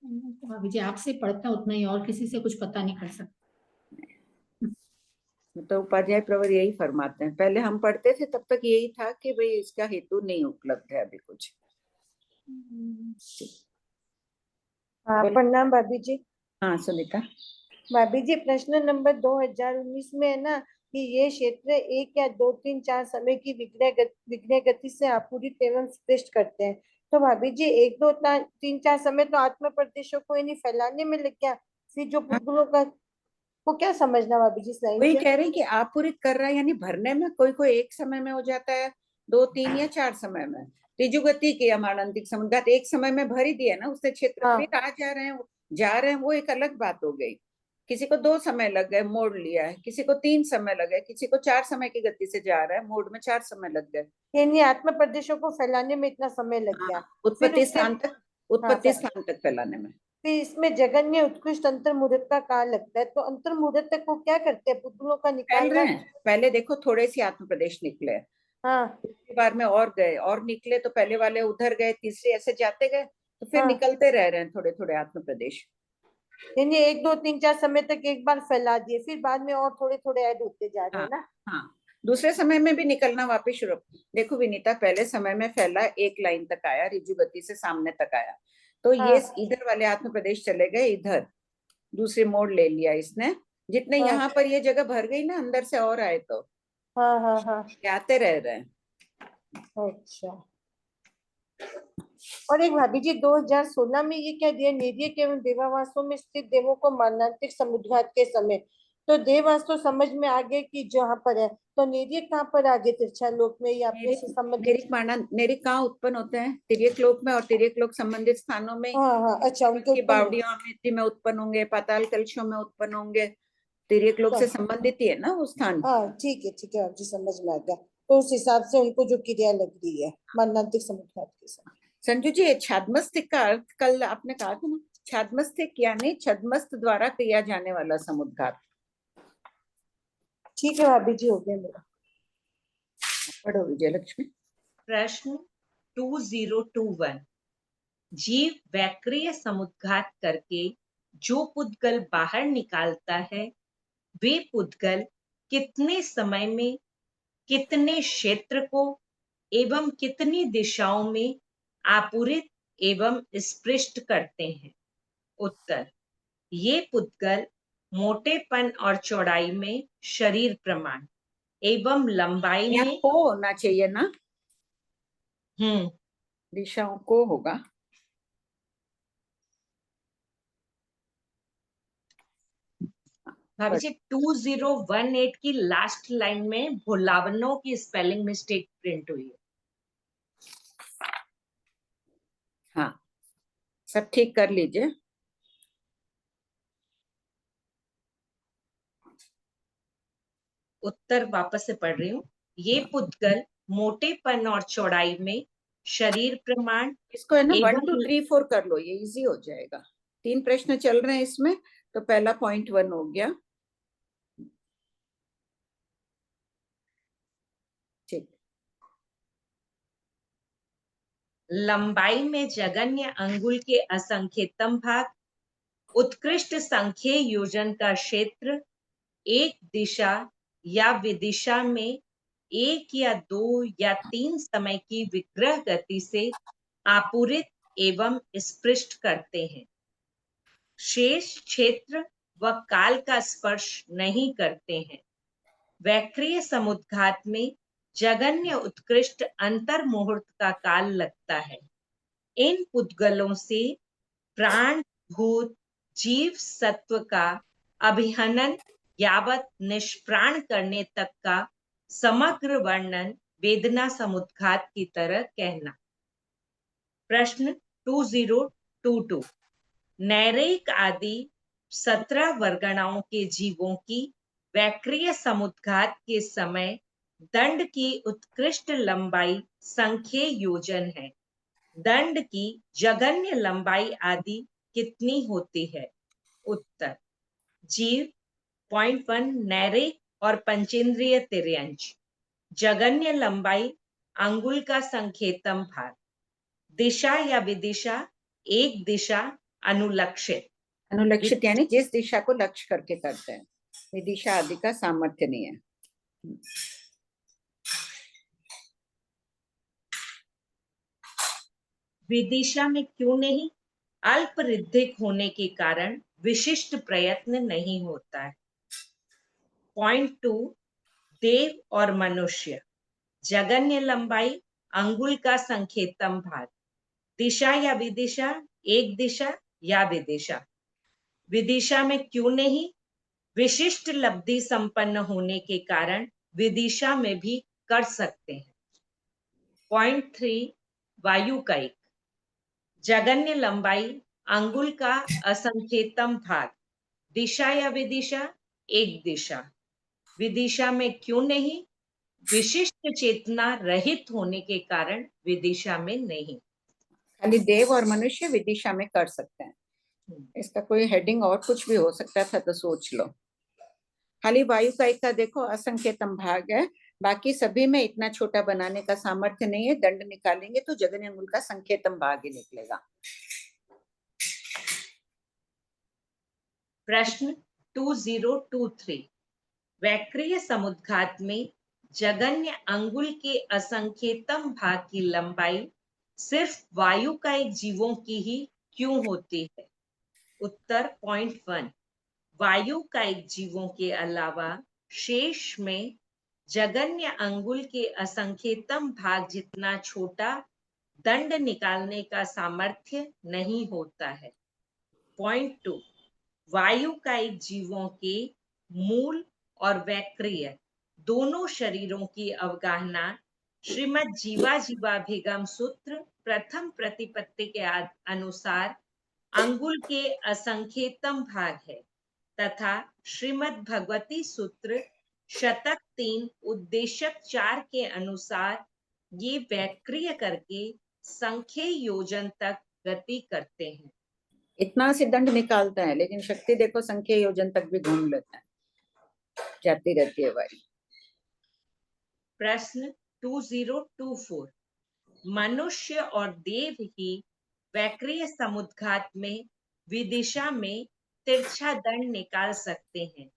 भाभी जी आपसे पढ़ते हैं उतना ही, और किसी से कुछ पता नहीं कर सकते। तो उपाध्याय प्रवर यही फरमाते हैं, पहले हम पढ़ते थे तब तक यही था कि भाई इसका हेतु नहीं उपलब्ध है अभी कुछ। प्रणाम भाभी जी। हाँ सुनीता। भाभी जी, प्रश्न नंबर 2019 में है ना कि ये क्षेत्र 1 या 2, 3, 4 समय की विग्रह गति से आपूरित एवं स्पष्ट करते हैं। तो भाभी जी 1, 2, 3, 4 समय तो आत्म प्रदेशों को यानी फैलाने में लग गया, फिर जो पुद्गलों का को क्या समझना भाभी जी इस लाइन वही से? कह रहे हैं कि आपूरित कर रहा है, यानी भरने में कोई कोई एक समय में हो जाता है, 2, 3 या 4 समय में। त्रिजुगति के मरणांतिक समुद्घात एक समय में भर ही दिया ना उसने क्षेत्र। हाँ। फिर आ जा रहे हैं वो एक अलग बात हो गई। किसी को 2 समय लग गए, मोड़ लिया है, किसी को 3 समय लगे, किसी को 4 समय की गति से जा रहा है, मोड़ में 4 समय लग गए। यानी आत्म प्रदेशों को फैलाने में इतना समय लग गया। उत्पत्ति स्थान तक फैलाने में। फिर इसमें जगन्य उत्कृष्ट अंतर्मुहूर्त का काल लगता है, तो अंतर्मुहूर्त तक वो क्या करते हैं, पुतलों का निकालना। पहले देखो थोड़े से आत्म प्रदेश निकले, हाँ, दूसरी बार में और गए और निकले, तो पहले वाले उधर गए, तीसरे ऐसे जाते गए, तो फिर हाँ। निकलते रह रहे हैं थोड़े थोड़े आत्म प्रदेश। यानी 1, 2, 3, 4 समय तक एक बार फैला दिए, फिर बाद में और थोड़े थोड़े ऐड होते जा रहे हैं ना। हाँ, दूसरे समय में भी निकलना वापिस शुरू। देखो विनीता, पहले समय में फैला, एक लाइन तक आया, रिजु गति से सामने तक आया, तो ये इधर वाले आत्म प्रदेश चले गए, इधर दूसरे मोड़ ले लिया इसने। जितने यहाँ पर ये जगह भर गई ना अंदर से और आए, तो आते रह रहे हैं। अच्छा, और एक भाभी जी 2016 में ये क्या दिया, निर्यक एवं देवावासों में स्थित देवों को मरणांतिक समुद्घात के समय, तो देववास तो समझ में आ गए कि जहाँ पर है, तो निर्यक कहाँ पर आ गए, तिरछा लोक में या अपने से संबंधित? निर्यक कहाँ उत्पन्न होते हैं? तिर्यक लोक में, और तिर्यक लोक संबंधित स्थानों में। हाँ, अच्छा, उनके बावड़ियों में उत्पन्न होंगे, पाताल कलशों में उत्पन्न होंगे, तिर्यक लोक से संबंधित ही है ना वो स्थान। हाँ, ठीक है आप जी, समझ में आ गया। तो उस हिसाब से उनको जो क्रिया लग रही है मरणांतिक समुद्घात के समय। संजू जी, छादमस्तिक का अर्थ कल आपने कहा था ना, छादमस्तिक यानी छद्मस्त द्वारा किया जाने वाला समुद्घात। ठीक है भाभी जी, हो गया मेरा। पढ़ो विजयलक्ष्मी। प्रश्न 2021। जीव वैक्रिय समुद्घात करके जो पुद्गल बाहर निकालता है, वे पुद्गल कितने समय में, कितने क्षेत्र को एवं कितनी दिशाओं में आपूरित एवं स्पृष्ट करते हैं? उत्तर, ये पुद्गल मोटेपन और चौड़ाई में शरीर प्रमाण एवं लंबाई यहाँ में को होना चाहिए ना, दिशाओं को होगा। भाभी जी 2018 की लास्ट लाइन में भुलावनों की स्पेलिंग मिस्टेक प्रिंट हुई है। हाँ, सब ठीक कर लीजिए। उत्तर वापस से पढ़ रही हूँ। ये पुद्गल मोटेपन और चौड़ाई में शरीर प्रमाण इसको है ना 1 एवं 2 3 4 कर लो, ये इजी हो जाएगा। 3 प्रश्न चल रहे हैं इसमें, तो पहला पॉइंट 1 हो गया। ठीक। लंबाई में जगन्य अंगुल के असंख्यतम भाग, उत्कृष्ट संख्य योजन का क्षेत्र, एक दिशा या विदिशा में 1 या 2 या 3 समय की विग्रह गति से आपूरित एवं स्पृष्ट करते हैं। शेष क्षेत्र व काल का स्पर्श नहीं करते हैं। वैक्रिय समुद्घात में जगन्य उत्कृष्ट अंतर मुहूर्त का काल लगता है। इन पुद्गलों से प्राण भूत जीव सत्व का अभिहनन यावत निष्प्राण करने तक का समग्र वर्णन वेदना समुद्घात की तरह कहना। प्रश्न 2022। नैरेक आदि 17 वर्गणाओं के जीवों की वैक्रिय समुद्घात के समय दंड की उत्कृष्ट लंबाई संख्य योजन है। दंड की जगन्य लंबाई आदि कितनी होती है? उत्तर, जीव 0.1 नैरेक और पंचेंद्रिय तिर्यंच। जगन्य लंबाई अंगुल का संकेतम भाग। दिशा या विदिशा एक दिशा अनुलक्षित। अनुलक्षित यानी जिस दिशा को लक्ष्य करके करते हैं, विदिशा आदि का सामर्थ्य नहीं है। विदिशा में क्यों नहीं? अल्प ऋद्धिक होने के कारण विशिष्ट प्रयत्न नहीं होता है। पॉइंट 2, देव और मनुष्य। जगन्य लंबाई अंगुल का संकेतम भाग। दिशा या विदिशा एक दिशा या विदिशा। विदिशा में क्यों नहीं? विशिष्ट लब्धि संपन्न होने के कारण विदिशा में भी कर सकते हैं। पॉइंट 3, वायुकायिक। जगन्य लंबाई अंगुल का असंकेतम भाग। दिशा या विदिशा एक दिशा। विदिशा में क्यों नहीं? विशिष्ट चेतना रहित होने के कारण विदिशा में नहीं। खाली देव और मनुष्य विदिशा में कर सकते हैं। इसका कोई हेडिंग और कुछ भी हो सकता था, तो सोच लो। खाली वायु का एक का देखो असंकेतम भाग है, बाकी सभी में इतना छोटा बनाने का सामर्थ्य नहीं है। दंड निकालेंगे तो जगन्य अंगुल का संकेतम भाग ही निकलेगा। प्रश्न 2023। वैक्रिय समुद्घात में जगन्य अंगुल के असंकेतम भाग की लंबाई सिर्फ वायुकायिक जीवों की ही क्यों होती है? उत्तर, पॉइंट 1, वायुकायिक जीवों के अलावा शेष में जगन्य अंगुल के असंकेतम भाग जितना छोटा दंड निकालने का सामर्थ्य नहीं होता है। पॉइंट 2, वायुकायिक जीवों के मूल और वैक्रिय दोनों शरीरों की अवगाहना श्रीमद् जीवाजीवाभिगम सूत्र प्रथम प्रतिपत्ति के अनुसार अंगुल के असंकेतम भाग है तथा श्रीमद् भगवती सूत्र शतक 3 उद्देशक 4 के अनुसार ये वैक्रिय करके संख्य योजन तक गति करते हैं। इतना से दंड निकालता है, लेकिन शक्ति देखो संख्या योजन तक भी घूम लेता है। जाती रहती है वायु। प्रश्न 2024, मनुष्य और देव ही वैक्रिय समुद्घात में विदिशा में तिरछा दंड निकाल सकते हैं,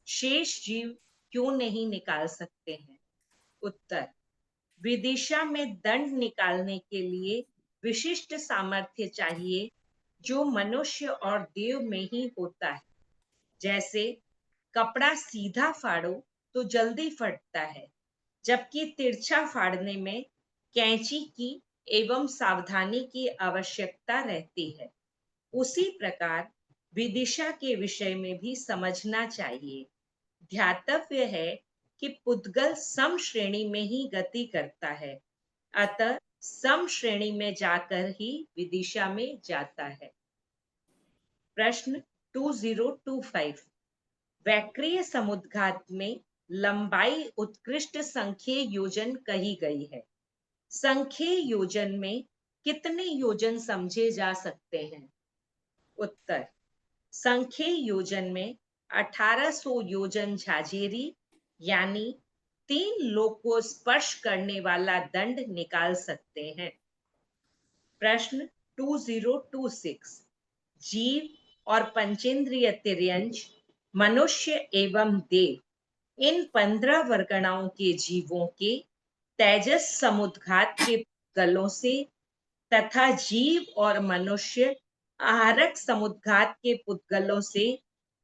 शेष जीव क्यों नहीं निकाल सकते हैं? उत्तर, विदिशा में दंड निकालने के लिए विशिष्ट सामर्थ्य चाहिए जो मनुष्य और देव में ही होता है। जैसे कपड़ा सीधा फाड़ो तो जल्दी फटता है, जबकि तिरछा फाड़ने में कैंची की एवं सावधानी की आवश्यकता रहती है। उसी प्रकार विदिशा के विषय में भी समझना चाहिए। ध्यातव्य है कि पुद्गल सम श्रेणी में ही गति करता है, अतः सम श्रेणी में जाकर ही विदिशा में जाता है। प्रश्न 2025, वैक्रिय समुद्घात में लंबाई उत्कृष्ट संख्येय योजन कही गई है। संख्येय योजन में कितने योजन समझे जा सकते हैं? उत्तर, संख्येय योजन में 1800 योजन झाझेरी यानी 3 लोक को स्पर्श करने वाला दंड निकाल सकते हैं। प्रश्न 2026, जीव और पंचेंद्रिय तिर्यंच, मनुष्य एवं देव, इन 15 वर्गणाओं के जीवों के तेजस समुद्घात के गलों से तथा जीव और मनुष्य आहारक समुद्घात के पुद्गलों से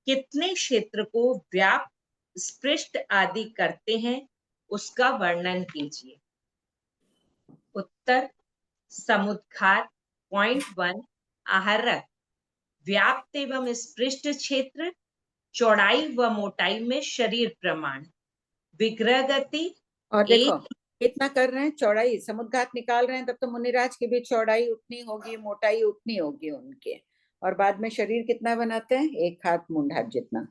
कितने क्षेत्र को व्याप, स्पृष्ट आदि करते हैं, उसका वर्णन कीजिए। उत्तर, समुद्घात पॉइंट 1 आहारक, व्याप्त एवं स्पृष्ट क्षेत्र, चौड़ाई व मोटाई में शरीर प्रमाण, विग्रह गति। और देखो कितना कर रहे हैं, चौड़ाई समुद्घात निकाल रहे हैं, तब तो मुनिराज की भी चौड़ाई उतनी होगी, मोटाई उतनी होगी उनके, और बाद में शरीर कितना बनाते हैं, 1 हाथ मूंढ हाथ जितना।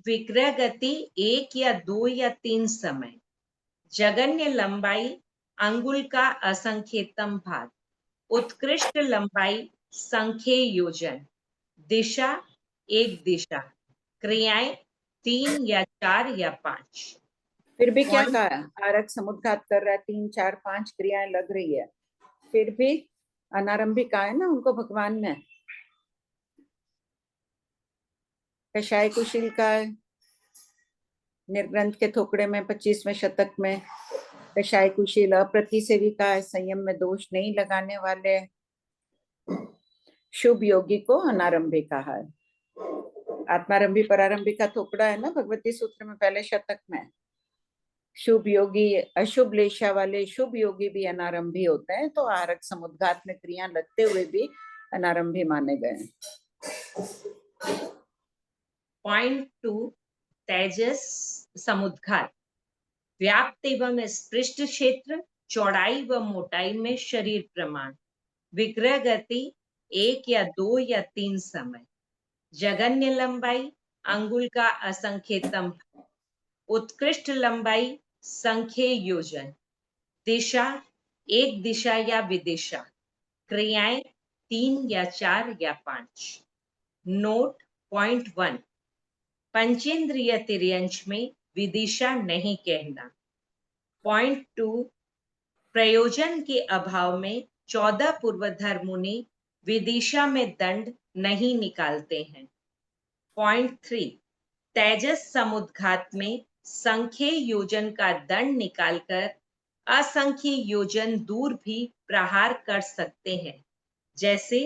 विग्रह गति 1 या 2 या 3 समय, जगन्य लंबाई अंगुल का असंख्यतम भाग, उत्कृष्ट लंबाई संख्येय योजन, दिशा 1 दिशा, क्रियाएं 3 या 4 या 5। फिर भी क्या कहा, आरक समुद्घात कर रहा है, 3 4 5 क्रियाएं लग रही है, फिर भी अनारंभिक है ना उनको भगवान ने। कषाय कुशील का है, निर्ग्रंथ के थोकड़े में 25वें शतक में कषाय कुशील, अप्रति सेविका है, संयम में दोष नहीं लगाने वाले, शुभ योगी को अनारंभी कहा है। आत्मारंभी परारंभी का थोकड़ा है ना भगवती सूत्र में पहले शतक में। शुभ योगी, अशुभ लेशा वाले शुभ योगी भी अनारंभी होते हैं, तो आहारक समुद्घात में क्रिया लगते हुए भी अनारंभी माने गए। पॉइंट 2 तेजस समुद्घात, व्याप्त एवं स्पृष्ट क्षेत्र, चौड़ाई व मोटाई में शरीर प्रमाण, विग्रह गति 1 या 2 या 3 समय, जगन्य लंबाई अंगुल का असंख्यतम, उत्कृष्ट लंबाई संख्येय योजन, दिशा 1 दिशा या विदिशा, क्रियाएं 3 या 4 या 5। नोट पॉइंट 1, पंचेंद्रिय तिर्यंच में विदिशा नहीं कहना। पॉइंट 2, प्रयोजन के अभाव में 14 पूर्वधर मुनि विदिशा में दंड नहीं निकालते हैं। पॉइंट 3, तेजस समुद्घात में संख्येय योजन का दंड निकालकर असंख्य योजन दूर भी प्रहार कर सकते हैं, जैसे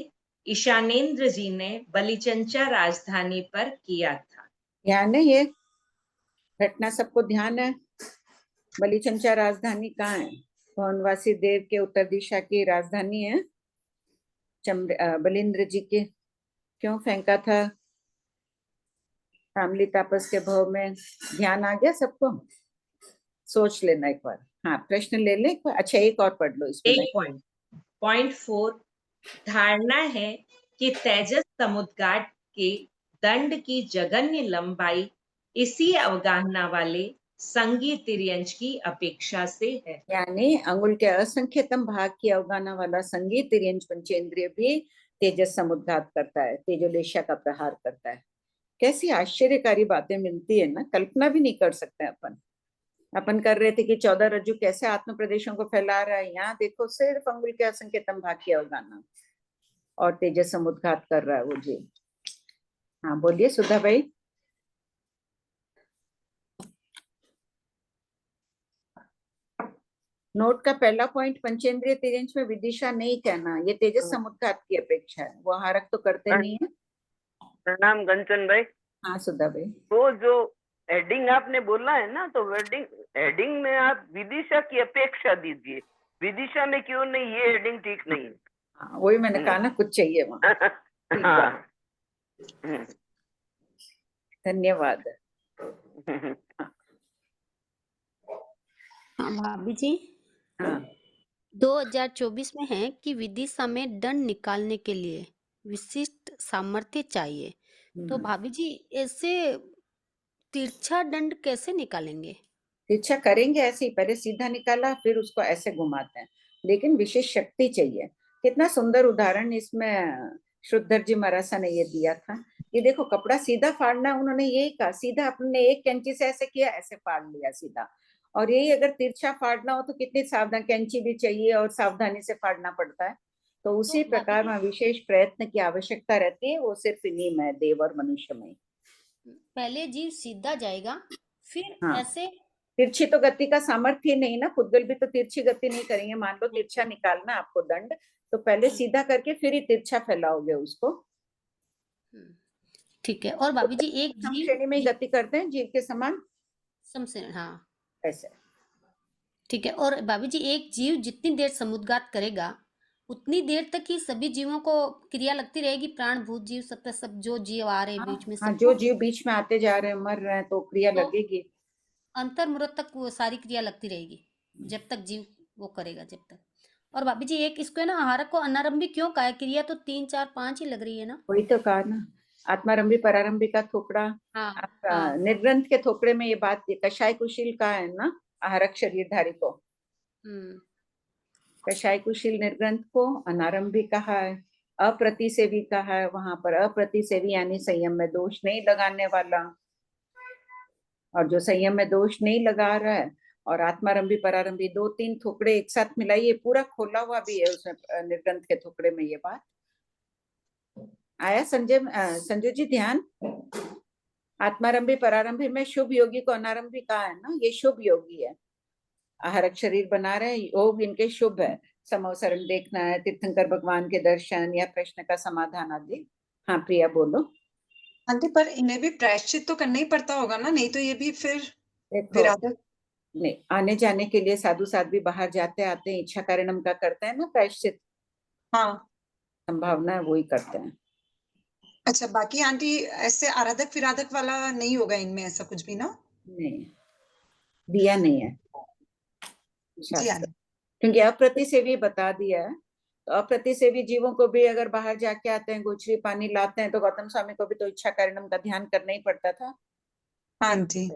ईशानेंद्र जी ने बलिचंचा राजधानी पर किया था। ध्यान है, ये घटना सबको ध्यान है। बलिचंचा राजधानी कहाँ है? वनवासी देव के उत्तर दिशा की राजधानी है। बलिंद्र जी के क्यों फेंका था फैमिली तापस के भाव में? ध्यान आ गया सबको? सोच लेना एक बार। हाँ, प्रश्न ले ले एक बार। अच्छा, एक और पढ़ लो इसमें। एक पॉइंट 4, धारणा है कि तेजस समुद्घाट के दंड की जगन्य लंबाई इसी अवगाहना वाले संगी तिर्यंच की अपेक्षा से है। यानी अंगुल के असंख्यतम भाग की अवगाहना वाला संगी तिर्यंच पंचेंद्रिय भी तेजस समुद्घात करता है, तेजोलेशा का प्रहार करता है। कैसी आश्चर्यकारी बातें मिलती है ना, कल्पना भी नहीं कर सकते अपन कर रहे थे कि 14 रज्जु कैसे आत्म प्रदेशों को फैला रहा है, यहाँ देखो सिर्फ अंगुल के असंकेतम भाग की अवगाना और तेजस समुद्घात कर रहा है वो जी। हाँ बोलिए सुधा भाई। नोट का पहला पॉइंट, पंचेंद्रिय तिर्यंच में विदिशा नहीं कहना, ये तेजस समुद्घात की अपेक्षा है, वो हारक तो करते नहीं है। प्रणाम कंचन भाई। हाँ सुधा भाई। वो जो हेडिंग आपने बोला है ना, तो हेडिंग में आप विदिशा की अपेक्षा दीजिए, विदिशा में क्यों नहीं, ये हेडिंग ठीक नहीं है। हाँ, वही मैंने कहा ना, कुछ चाहिए वहाँ। हाँ। धन्यवाद। हाँ भाभी जी, हाँ 2024 में है कि विदिशा में दंड निकालने के लिए विशिष्ट सामर्थ्य चाहिए। तो भाभी जी ऐसे तिरछा दंड कैसे निकालेंगे? तिरछा करेंगे ऐसे ही, पहले सीधा निकाला फिर उसको ऐसे घुमाते हैं, लेकिन विशेष शक्ति चाहिए। कितना सुंदर उदाहरण इसमें श्रुद्धर जी महाराजा ने ये दिया था। ये देखो कपड़ा सीधा फाड़ना, उन्होंने यही कहा, सीधा अपने एक कैंची से ऐसे किया, ऐसे फाड़ लिया सीधा। और यही अगर तिरछा फाड़ना हो तो कितनी सावधान, कैंची भी चाहिए और सावधानी से फाड़ना पड़ता है। तो उसी प्रकार में विशेष प्रयत्न की आवश्यकता रहती है, वो सिर्फ इन्हीं में, देव और मनुष्य में। पहले जीव सीधा जाएगा, फिर हाँ। ऐसे तिरछी तो गति का सामर्थ्य नहीं ना, पुद्गल भी तो तिरछी गति नहीं करेंगे। मान लो तिरछा निकालना आपको दंड, तो पहले सीधा करके फिर ही तिरछा फैलाओगे उसको। ठीक है। और भाभी जी एक जीव श्रेणी में ही गति करते हैं जीव के समान समसे, हाँ ऐसे। ठीक है। और भाभी जी एक जीव जितनी देर समुद्घात करेगा उतनी देर तक ही सभी जीवों को क्रिया लगती रहेगी, प्राणभूत जीव सब जो जीव आ रहे हैं बीच में, हाँ, जो जीव बीच में आते जा रहे हैं, मर रहे हैं, तो क्रिया लगेगी। अंतर्मुहूर्त तक वो सारी क्रिया लगती रहेगी, जब तक जीव वो करेगा जब तक। और भाभी जी एक इसको है ना, आहारक को अनारंभी क्यों कहा है? क्रिया तो 3 4 5 ही लग रही है ना। वही तो कहा ना, आत्मारंभी परारंभी का थोकड़ा। हाँ। निर्ग्रंथ के थोकड़े में ये बात, कषाय कुशील का है ना, आहारक शरीरधारी को। कषाय कुशील निर्ग्रंथ को अनारंभी कहा है, अप्रतिसेवी कहा है। वहां पर अप्रतिसेवी यानी संयम में दोष नहीं लगाने वाला, और जो संयम में दोष नहीं लगा रहा है, और आत्मारंभी परारंभी 2-3 थोकड़े एक साथ मिलाइए, पूरा खोला हुआ भी है उसमें निर्ग्रंथ के थोकड़े में। ये बात आया संजय जी ध्यान। आत्मारंभी परारंभी में शुभ योगी को अनारंभी कहा है ना, ये शुभ योगी है, आहारक शरीर बना रहे, योग इनके शुभ है। समवसरण देखना है, तीर्थंकर भगवान के दर्शन या प्रश्न का समाधान आदि। हाँ प्रिया बोलो। आंटी पर इन्हें भी प्रायश्चित तो करना ही पड़ता होगा ना, नहीं तो ये भी फिर देखो नहीं, आने जाने के लिए साधु साध्वी बाहर जाते आते हैं, इच्छा कारणम का करते हैं ना प्रायश्चित। हाँ संभावना है वही करते हैं। अच्छा, बाकी आंटी ऐसे आराधक फिराधक वाला नहीं होगा इनमें, ऐसा कुछ भी ना? नहीं, दिया नहीं है जी शास्त्र, क्योंकि अप्रतिसेवी बता दिया है। तो अप्रतिसेवी जीवों को भी अगर बाहर जाके आते हैं, गुचरी पानी लाते हैं, तो गौतम स्वामी को भी तो इच्छा कारणम का ध्यान करना ही पड़ता था। हाँ जी।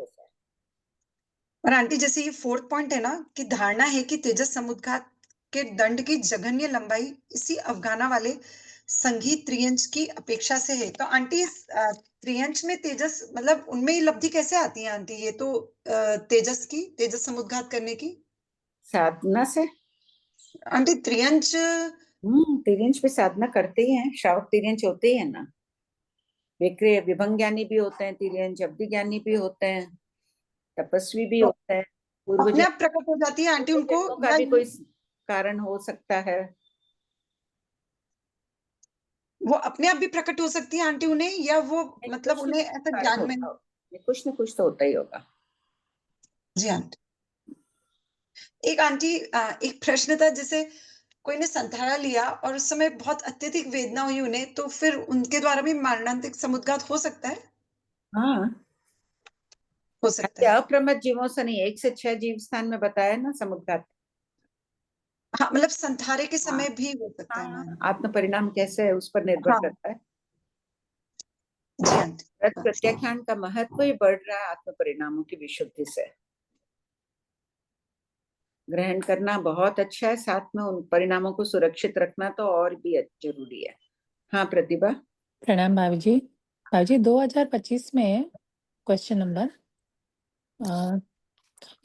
और आंटी जैसे ये 4th पॉइंट है ना, कि धारणा है कि तेजस समुद्घात के दंड की जघन्य लंबाई इसी अफगाना वाले संगीत त्रियंच की अपेक्षा से है। तो आंटी इस त्रियंच में तेजस, मतलब उनमें ये लब्धि कैसे आती है आंटी? ये तो तेजस समुद्घात करने की साधना से। आंटी त्रियंच तिर्यंच पे साधना करते ही हैं, श्रावक तिर्यंच होते ही है ना, विक्रय विभंग ज्ञानी भी होते हैं तिर्यंच, अब्धि ज्ञानी भी होते हैं, तपस्वी भी होते हैं, पूर्व अपने आप प्रकट हो जाती है आंटी उनको, का भी कोई कारण हो सकता है। वो अपने आप भी प्रकट हो सकती है आंटी उन्हें, या वो मतलब उन्हें ऐसा ज्ञान में कुछ न कुछ तो होता ही होगा। जी आंटी। एक आंटी एक प्रश्न था, जैसे कोई ने संथारा लिया और उस समय बहुत अत्यधिक वेदना हुई उन्हें, तो फिर उनके द्वारा भी मरणांतिक समुद्घात हो सकता है? हाँ हो सकता है। अप्रमत जीवों से नहीं, 1 से 6 जीव स्थान में बताया ना समुद्घात। हाँ मतलब संथारे के समय भी हो सकता है ना? आत्म परिणाम कैसे है उस पर निर्भर करता है। जी आंटी। प्रत्याख्यान का महत्व ही बढ़ रहा है आत्म परिणामों की विशुद्धि से। ग्रहण करना बहुत अच्छा है, साथ में उन परिणामों को सुरक्षित रखना तो और भी जरूरी है। हाँ प्रतिभा। प्रणाम भाभी जी। भाजी 2025 में क्वेश्चन नंबर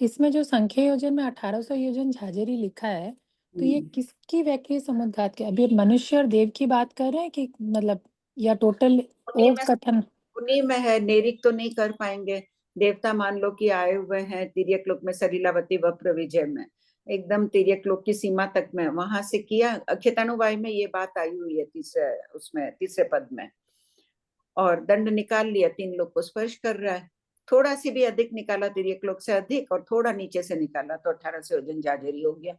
इसमें जो संख्या योजन में 1800 योजन झाझेरी लिखा है, तो ये किसकी व्याख्या समुद्घात के, अभी मनुष्य और देव की बात कर रहे हैं कि मतलब या टोटल ओघ कथन? उन्हीं में है, नेरिक तो नहीं कर पाएंगे। देवता मान लो कि आए हुए हैं तिर्यक लोक में, सलिलावती वप्र विजय में, एकदम तिर्यक लोक की सीमा तक में, वहां से किया। खेतानुवाई में ये बात आई हुई है तीसरे पद में, और दंड निकाल लिया, 3 लोग को स्पर्श कर रहा है। थोड़ा सी भी अधिक निकाला तिर्यक लोक से अधिक, और थोड़ा नीचे से निकाला तो 1800 योजन झाझेरी हो गया।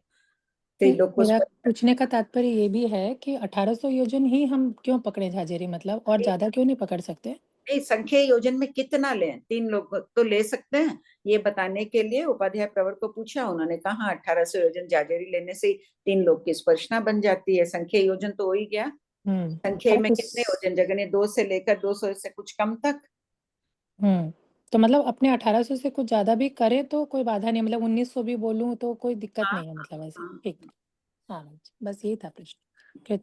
मेरा पूछने का तात्पर्य ये भी है कि 1800 योजन ही हम क्यों पकड़े झाझेरी, मतलब और ज्यादा क्यों नहीं पकड़ सकते? नहीं, संख्या योजन में कितना लें, 3 लोग तो ले सकते हैं। ये बताने के लिए उपाध्याय प्रवर को पूछा, उन्होंने कहा 1800 योजन झाझेरी लेने से 3 लोग की स्पर्शना बन जाती है। संख्या योजन तो हो ही गया। संख्या में कितने योजन, जगह 2 से लेकर 200 से कुछ कम तक। तो मतलब अपने 1800 से कुछ ज्यादा भी करे तो कोई बाधा नहीं, मतलब 1900 भी बोलूं तो कोई दिक्कत नहीं है, मतलब ऐसे? ठीक, हाँ, बस यही था प्रश्न।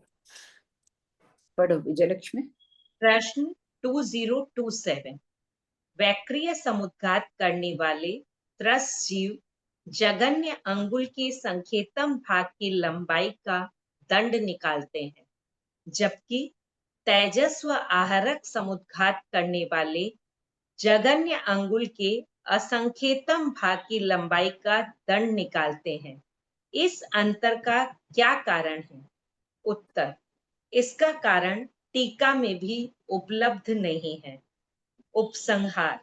पढ़ो विजयलक्ष्मी। प्रश्न 2027, वैक्रिय समुद्घात करने वाले त्रस्त जीव जगन्य अंगुल के संकेतम भाग की लंबाई का दंड निकालते हैं, जबकि तेजस्व आहरक समुद्घात करने वाले जगन्य अंगुल के असंकेतम भाग की लंबाई का दंड निकालते हैं। इस अंतर का क्या कारण है? उत्तर, इसका कारण टीका में भी उपलब्ध नहीं है। उपसंहार,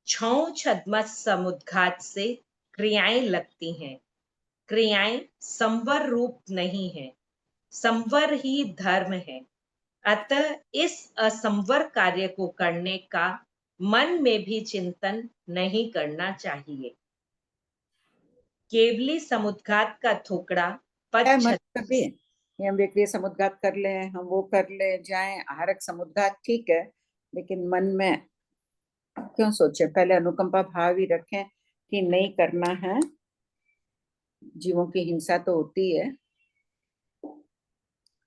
छौ छद्मस समुद्घात से क्रियाएं लगती हैं। क्रियाएं संवर रूप नहीं है, संवर ही धर्म है। अतः इस असंवर कार्य को करने का मन में भी चिंतन नहीं करना चाहिए। केवली समुद्घात का थोकड़ा हम विक्रिय समुद्घात कर ले, हम वो कर ले जाएं, आहरक समुद्घात ठीक है, लेकिन मन में क्यों सोचे? पहले अनुकंपा भाव ही रखें कि नहीं करना है। जीवों की हिंसा तो होती है।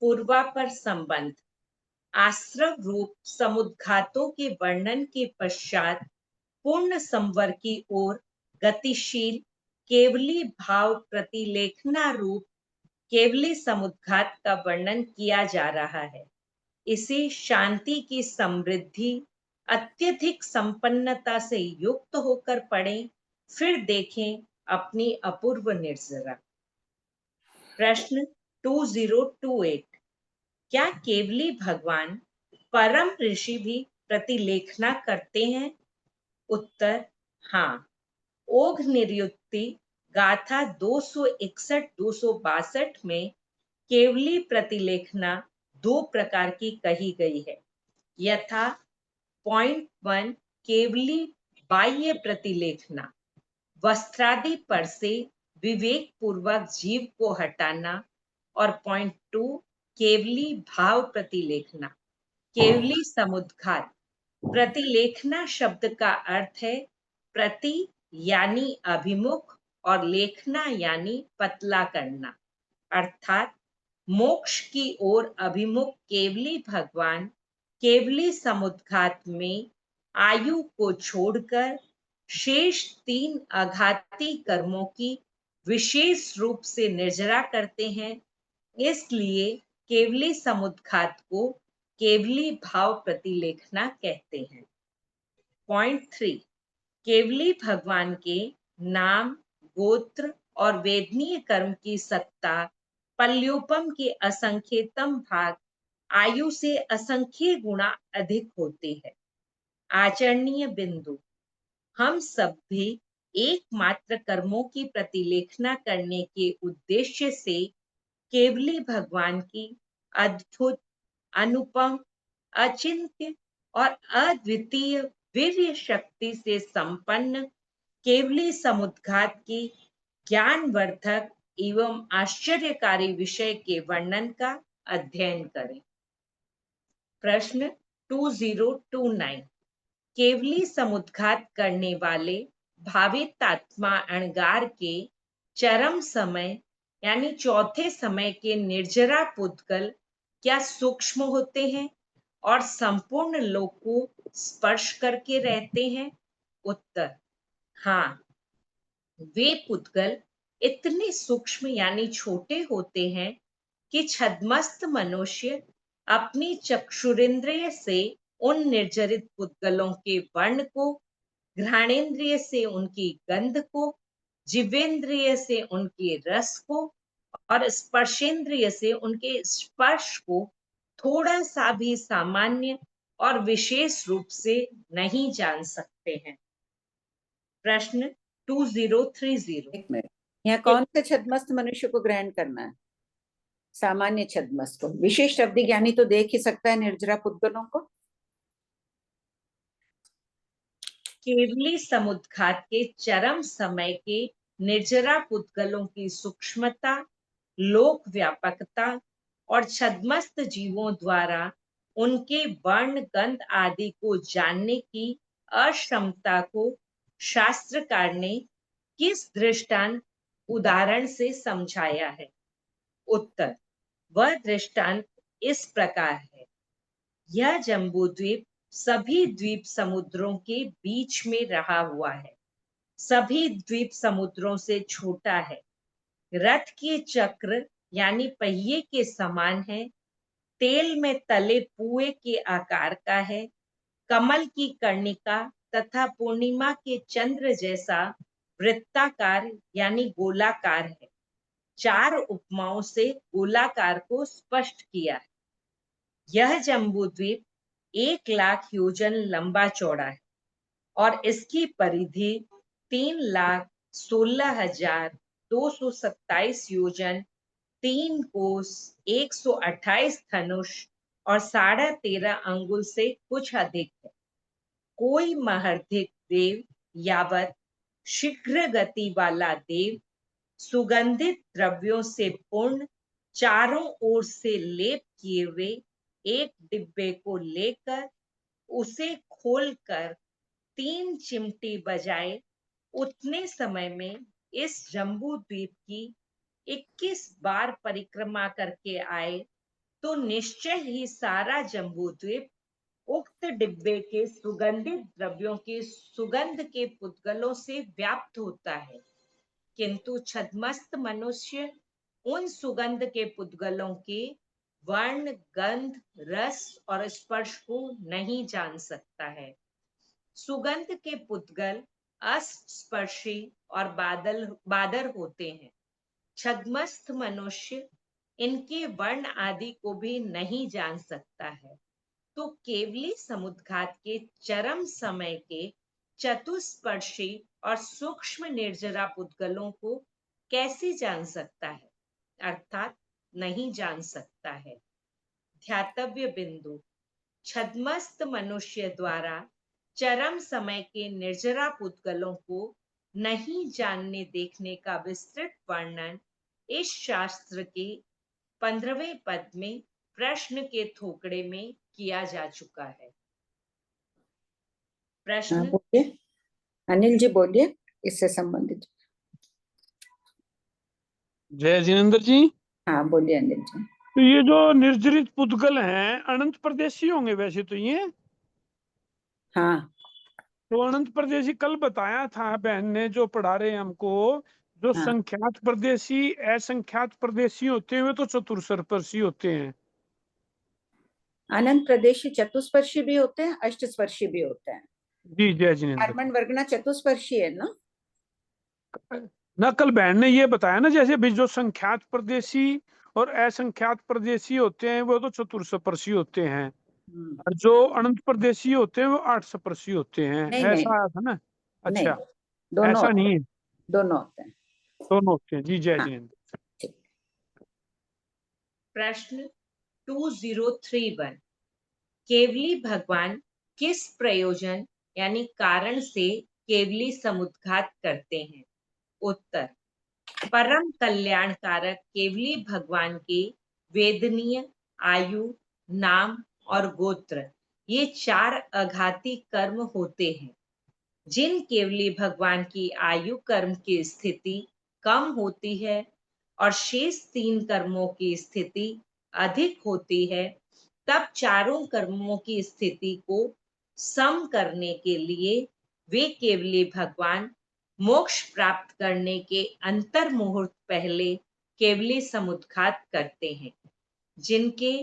पूर्वापर संबंध, आश्रव रूप समुद्घातों के वर्णन के पश्चात पूर्ण संवर की ओर गतिशील केवली भाव प्रतिलेखना रूप केवली समुद्घात का वर्णन किया जा रहा है। इसे शांति की समृद्धि अत्यधिक संपन्नता से युक्त होकर पढ़ें, फिर देखें अपनी अपूर्व निर्जरा। प्रश्न 2028, क्या केवली भगवान परम ऋषि भी प्रतिलेखना करते हैं? उत्तर, हाँ। ओघ निर्युक्ति गाथा 261-262 में केवली प्रतिलेखना 2 प्रकार की कही गई है, यथा पॉइंट 1 केवली बाह्य प्रतिलेखना, वस्त्रादि पर से विवेक पूर्वक जीव को हटाना, और पॉइंट 2 केवली भाव प्रतिलेखना, केवली समुद्घात। प्रतिलेखना शब्द का अर्थ है प्रति यानी अभिमुख और लेखना यानी पतला करना, अर्थात मोक्ष की ओर अभिमुख केवली भगवान केवली समुद्घात में आयु को छोड़कर शेष 3 आघाती कर्मों की विशेष रूप से निर्जरा करते हैं। इसलिए केवली समुद्घात को केवली भाव प्रतिलेखना कहते हैं। पॉइंट 3, केवली भगवान के नाम, गोत्र और वेदनीय कर्म की सत्ता पल्योपम के असंख्यतम भाग आयु से असंख्य गुणा अधिक होते हैं। आचरणीय बिंदु, हम सब भी एकमात्र कर्मों की प्रतिलेखना करने के उद्देश्य से केवली भगवान की अद्भुत, अनुपम, अचिंत्य और अद्वितीय वीर्य शक्ति से संपन्न केवली समुद्घात की ज्ञानवर्धक एवं आश्चर्यकारी विषय के वर्णन का अध्ययन करें। प्रश्न 2029, केवली समुद्घात करने वाले भावितात्मा अणगार के चरम समय यानी चौथे समय के निर्जरा पुद्गल क्या सूक्ष्म होते हैं और संपूर्ण लोक को स्पर्श करके रहते हैं? उत्तर, हाँ, वे पुद्गल इतने सूक्ष्म यानी छोटे होते हैं कि छद्मस्त मनुष्य अपनी चक्षुरेंद्रिय से उन निर्जरित पुद्गलों के वर्ण को, घ्राणेन्द्रिय से उनकी गंध को, जीवेंद्रिय से उनके रस को और स्पर्शेंद्रिय से उनके स्पर्श को थोड़ा सा भी सामान्य और विशेष रूप से नहीं जान सकते हैं। प्रश्न 2030। एक मिनट, यहाँ कौन से छद्मस्त मनुष्य को ग्रहण करना है? सामान्य छद्मस्त को। विशेष शब्द ज्ञानी तो देख ही सकता है निर्जरा पुद्गलों को। केवली समुद्घात के चरम समय के निर्जरा पुद्गलों की सूक्ष्मता, लोक व्यापकता और छद्मस्त जीवों द्वारा उनके वर्ण, गंध आदि को जानने की अक्षमता को शास्त्रकार ने किस दृष्टांत उदाहरण से समझाया है? उत्तर, वह दृष्टांत इस प्रकार है। यह जम्बूद्वीप सभी द्वीप समुद्रों के बीच में रहा हुआ है, सभी द्वीप समुद्रों से छोटा है, रथ के चक्र यानी पहिए के समान है, तेल में तले पुए के आकार का है, कमल की कर्णिका तथा पूर्णिमा के चंद्र जैसा वृत्ताकार यानी गोलाकार है। 4 उपमाओं से गोलाकार को स्पष्ट किया है। यह जम्बूद्वीप 1,00,000 योजन लंबा चौड़ा है और इसकी परिधि 3,16,227 योजन, 3 कोस, 128 धनुष और 13.5 अंगुल से कुछ अधिक है। कोई महर्धिक देव यावत शीघ्र गति वाला देव सुगंधित द्रव्यों से पूर्ण, चारों ओर से लेप किए हुए एक डिब्बे को लेकर उसे खोलकर 3 चिमटी बजाए, उतने समय में इस जम्बू द्वीप की 21 बार परिक्रमा करके आए तो निश्चय ही सारा जम्बू द्वीप उक्त डिब्बे के सुगंधित द्रव्यों की सुगंध के पुद्गलों से व्याप्त होता है, किंतु छद्मस्त मनुष्य उन सुगंध के पुद्गलों के वर्ण, गंध, रस और स्पर्श को नहीं जान सकता है। सुगंध के पुद्गल अस्पर्शी और बादर होते हैं। छद्मस्त मनुष्य इनके वर्ण आदि को भी नहीं जान सकता है, तो केवली समुद्घात के चरम समय के चतुस्पर्शी और सूक्ष्म निर्जरा पुद्गलों को कैसे जान सकता है? अर्थात नहीं जान सकता है। ध्यातव्य बिंदु, छद्मस्त मनुष्य द्वारा चरम समय के निर्जरा पुद्गलों को नहीं जानने देखने का विस्तृत वर्णन इस शास्त्र के 15वें पद में प्रश्न के थोकड़े में किया जा चुका है। प्रश्न, बोलिए अनिल जी, बोलिए इससे संबंधित। जय जिनेंद्र जी। हाँ बोलिए अनिल जी। तो ये जो निर्जरित पुद्गल हैं अनंत प्रदेशी होंगे वैसे तो ये? हाँ, तो अनंत प्रदेशी कल बताया था बहन ने जो पढ़ा रहे हमको, जो हाँ। संख्यात प्रदेशी असंख्यात प्रदेशी होते हैं वे तो चतुर्स्पर्शी होते हैं। अनंत प्रदेशी चतुस्पर्शी भी होते हैं, अष्टस्पर्शी भी होते हैं। जी जय जिनेंद्र। कार्बन वर्गना चतुस्पर्शी है ना? न कल बहन ने ये बताया ना, जैसे भी जो संख्यात प्रदेशी और असंख्यात प्रदेशी होते हैं वो तो चतुर्स्पर्शी होते हैं, और जो अनंत प्रदेशी होते हैं वो 8 स्पर्शी होते हैं। नहीं, ऐसा आया था ना? अच्छा, नहीं, दोनों ऐसा नहीं है, दोनों होते हैं। दोनों होते हैं। जी जय हाँ। जिनेंद्र। प्रश्न 2031, केवली भगवान किस प्रयोजन यानी कारण से केवली समुद्घात करते हैं? उत्तर, परम कल्याणकारक केवली भगवान के वेदनीय आयु, नाम और गोत्र, ये 4 अघाती कर्म होते हैं। जिन केवली भगवान की आयु कर्म की स्थिति कम होती है और शेष 3 कर्मों की स्थिति अधिक होती है, तब चारों कर्मों की स्थिति को सम करने के लिए वे केवली भगवान मोक्ष प्राप्त करने के अंतर मुहूर्त पहले केवली समुद्घात करते हैं। जिनके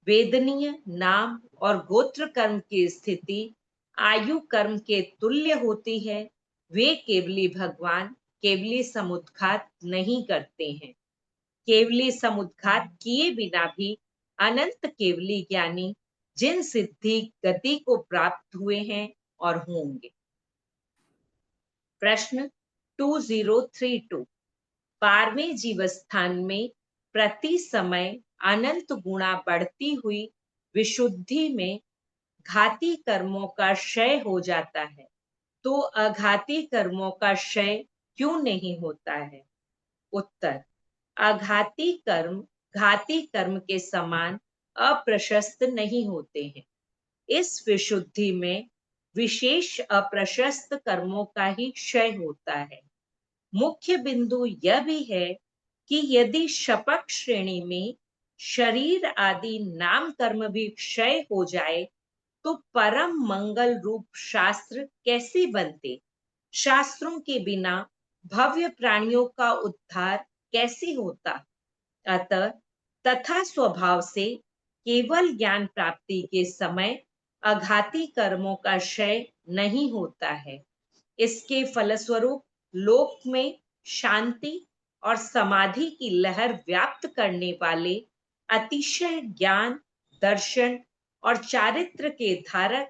वेदनीय नाम और गोत्र कर्म की स्थिति आयु कर्म के तुल्य होती है, वे केवली भगवान केवली समुद्घात नहीं करते हैं। केवली समुद्घात किए बिना भी अनंत केवली ज्ञानी जिन सिद्धि गति को प्राप्त हुए हैं और होंगे। प्रश्न 2032 12वें जीवस्थान में प्रति समय अनंत गुणा बढ़ती हुई विशुद्धि में घाती कर्मों का क्षय हो जाता है, तो अघाती कर्मों का क्षय क्यों नहीं होता है? उत्तर, अघाती कर्म घाती कर्म के समान अप्रशस्त नहीं होते हैं। इस विशुद्धि में विशेष अप्रशस्त कर्मों का ही क्षय होता है। मुख्य बिंदु यह भी है कि यदि शपथ श्रेणी में शरीर आदि नाम कर्म भी क्षय हो जाए तो परम मंगल रूप शास्त्र कैसे बनते? शास्त्रों के बिना भव्य प्राणियों का उद्धार कैसे होता? अतः तथा स्वभाव से केवल ज्ञान प्राप्ति के समय अघाती कर्मों का क्षय नहीं होता है। इसके फलस्वरूप लोक में शांति और समाधि की लहर व्याप्त करने वाले अतिशय ज्ञान, दर्शन और चारित्र के धारक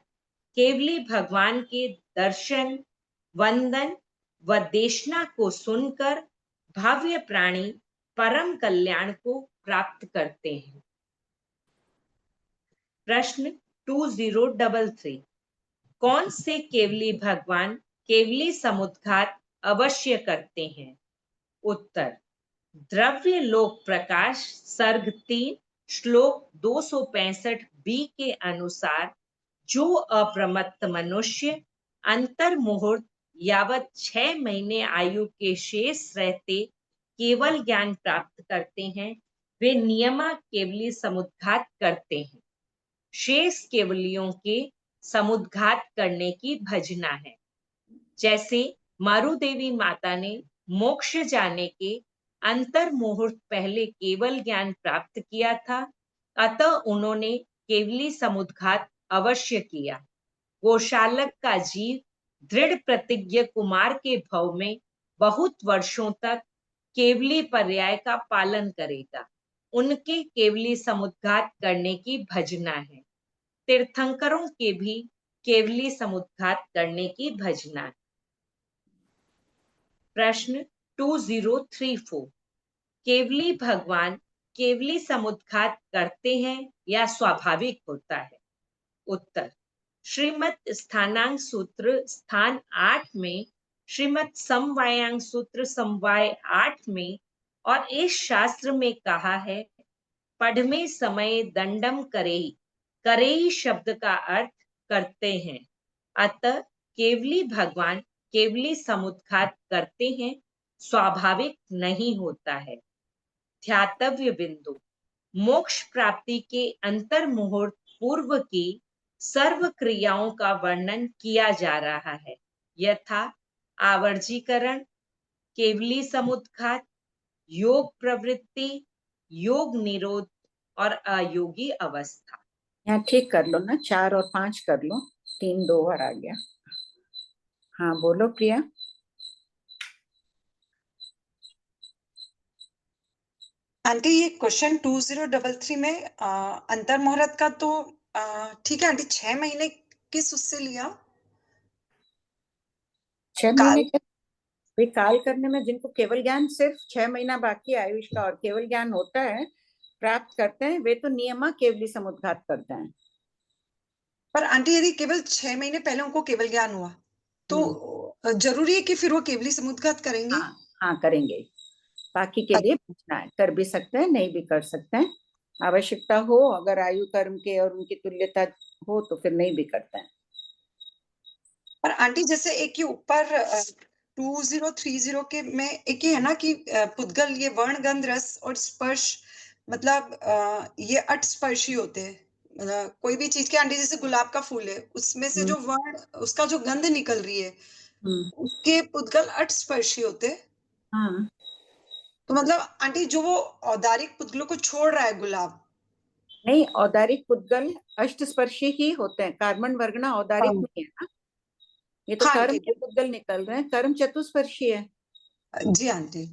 केवली भगवान के दर्शन, वंदन व देशना को सुनकर भव्य प्राणी परम कल्याण को प्राप्त करते हैं। प्रश्न 2033 कौन से केवली भगवान केवली समुद्घात अवश्य करते हैं? उत्तर, द्रव्य लोक प्रकाश सर्ग 3 श्लोक 265 बी के अनुसार जो अप्रमत्त मनुष्य अंतर मुहूर्त यावत 6 महीने आयु के शेष रहते केवल ज्ञान प्राप्त करते हैं, वे नियमा केवली समुद्घात करते हैं। शेष केवलियों के समुद्घात करने की भजना है। जैसे मारुदेवी माता ने मोक्ष जाने के अंतर मुहूर्त पहले केवल ज्ञान प्राप्त किया था, अतः उन्होंने केवली समुद्घात अवश्य किया। गोशालक का जीव दृढ़ प्रतिज्ञ कुमार के भव में बहुत वर्षों तक केवली पर्याय का पालन करेगा। उनके केवली समुद्घात करने की भजना है। तीर्थंकरों के भी केवली समुद्घात करने की भजना है। प्रश्न 2034 केवली भगवान केवली समुद्घात करते हैं या स्वाभाविक होता है? उत्तर, श्रीमद् स्थानांग सूत्र स्थान 8 में, श्रीमद् समवायांग सूत्र समवाय 8 में और इस शास्त्र में कहा है, पढ़मे समय दंडम करेई। करेई शब्द का अर्थ करते हैं। अतः केवली भगवान केवली समुद्घात करते हैं, स्वाभाविक नहीं होता है। ध्यातव्य बिंदु, मोक्ष प्राप्ति के अंतर मुहूर्त पूर्व की सर्व क्रियाओं का वर्णन किया जा रहा है, यथा आवर्जीकरण, केवली समुद्घात, योग प्रवृत्ति, योग निरोध और अयोगी अवस्था। यहाँ ठीक कर लो ना, 4 और 5 कर लो, 3 2 बार आ गया। हाँ बोलो प्रिया। आंटी ये क्वेश्चन 2033 में अंतर मुहूर्त का तो ठीक है आंटी, 6 महीने किस उससे लिया? 6 महीने के काल करने में जिनको केवल ज्ञान सिर्फ 6 महीना बाकी आयुष का और केवल ज्ञान होता है, प्राप्त करते हैं, वे तो नियमा केवली समुद्घात करते हैं। पर आंटी यदि केवल 6 महीने पहले उनको केवल ज्ञान हुआ तो जरूरी है कि फिर वो केवली समुद्घात करेंगे? हाँ करेंगे। बाकी के लिए पूछना है, कर भी सकते हैं, नहीं भी कर सकते हैं। आवश्यकता हो, अगर आयु कर्म के और उनकी तुल्यता हो तो फिर नहीं भी करते हैं। पर आंटी जैसे एक ये ऊपर 2030 के में एक ही है ना कि पुद्गल ये वर्ण गंध रस और स्पर्श, मतलब ये 8 स्पर्शी होते हैं, कोई भी चीज के आंटी, जैसे गुलाब का फूल है, उसमें से जो वर्ण, उसका जो गंध निकल रही है, उसके पुद्गल अट स्पर्शी होते। हाँ तो मतलब आंटी जो वो औदारिक पुद्गलों को छोड़ रहा है गुलाब। नहीं, औदारिक पुद्गल अष्ट स्पर्शी ही होते हैं, कार्बन वर्गना औदारिक हाँ। नहीं है ना, ये तो हाँ कर्म आंटी, के पुद्गल निकल रहे हैं, कर्म चतुस्पर्शी है। जी आंटी।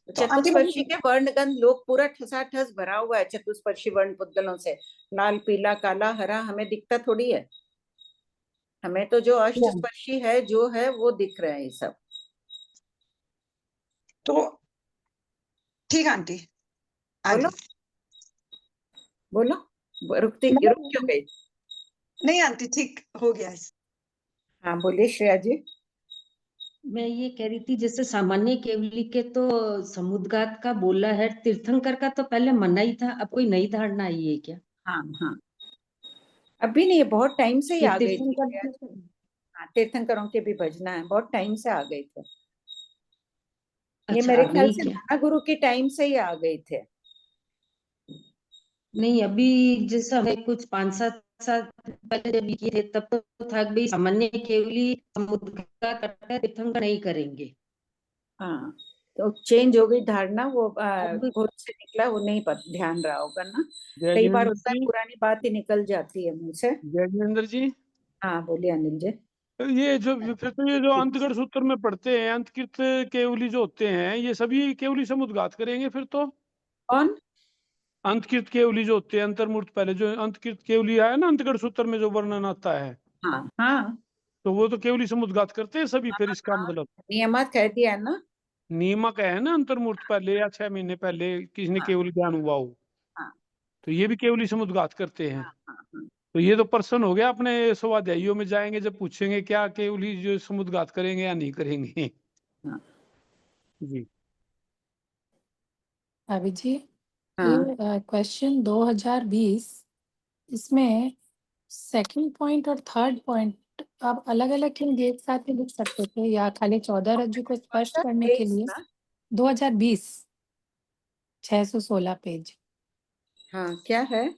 तो तो आंटी चतुस्पर्शी मतलब के वर्णगंध लोग पूरा ठसाठस भरा हुआ है चतुस्पर्शी वर्ण पुद्गलों से, लाल पीला काला हरा हमें दिखता थोड़ी है, हमें तो जो अष्टस्पर्शी है जो है वो दिख रहा है ये सब। तो ठीक आंटी, बोलो आगे। बोलो, रुक क्यों गई? नहीं आंटी, ठीक हो गया। हाँ बोलिए श्रेया जी। मैं ये कह रही थी, जैसे सामान्य केवली के तो समुद्घात का बोला है, तीर्थंकर का तो पहले मना ही था, अब कोई नई धारणा आई है क्या? हाँ हाँ, अभी नहीं, बहुत टाइम से ही ये आ गई थी। तीर्थंकर हाँ, तीर्थंकरों के भी भजना है, बहुत टाइम से आ गए थे ये, अच्छा, मेरे आ ख्याल गई से क्या? नाना गुरु के टाइम से ही आ गए थे। नहीं, अभी जैसा है कुछ 5-7 साल पहले जब किए थे तब तो था कि भाई सामान्य केवली समुद्घात करता है, तीर्थंकर नहीं करेंगे। हाँ, तो चेंज हो गई धारणा, वो अब भोर से निकला, वो नहीं ध्यान रहा होगा ना, जय कई बार जिनेन्द्र होता है जी। पुरानी बात ही निकल जाती है मुंह से। जय जिनेन्द्र जी। हाँ बोलिए अनिल जी। ये जो फिर तो ये जो अंतगढ़ सूत्र में पढ़ते हैं अंतकृत केवली जो होते हैं, ये सभी केवली समुद्घात करेंगे फिर तो। कौन? अंतकृत केवली जो होते हैं, अंतर्मूर्त पहले जो अंतकृत केवली आया ना अंतगढ़ सूत्र में जो वर्णन आता है, हाँ हाँ तो वो तो केवली समुद्घात करते हैं सभी, फिर इसका हाँ, मतलब नियमात कह दिया है ना। नियमक है ना, अंतर्मूर्त पहले या 6 महीने पहले किसी ने हाँ केवल ज्ञान हुआ हो, हाँ तो ये भी केवली समुद्घात करते हैं। हाँ हाँ हाँ। तो ये तो पर्सन हो गया, अपने स्वाध्यायियों में जाएंगे जब पूछेंगे क्या केवली जो समुद्घात करेंगे या नहीं करेंगे। हाँ। जी भाभी जी, हाँ ये क्वेश्चन 2020, इसमें सेकंड पॉइंट और थर्ड पॉइंट आप अलग अलग क्यों एक साथ ही लिख सकते थे, या खाली 14 रज्जु को स्पष्ट करने के लिए? 2020 616 पेज, हाँ क्या है?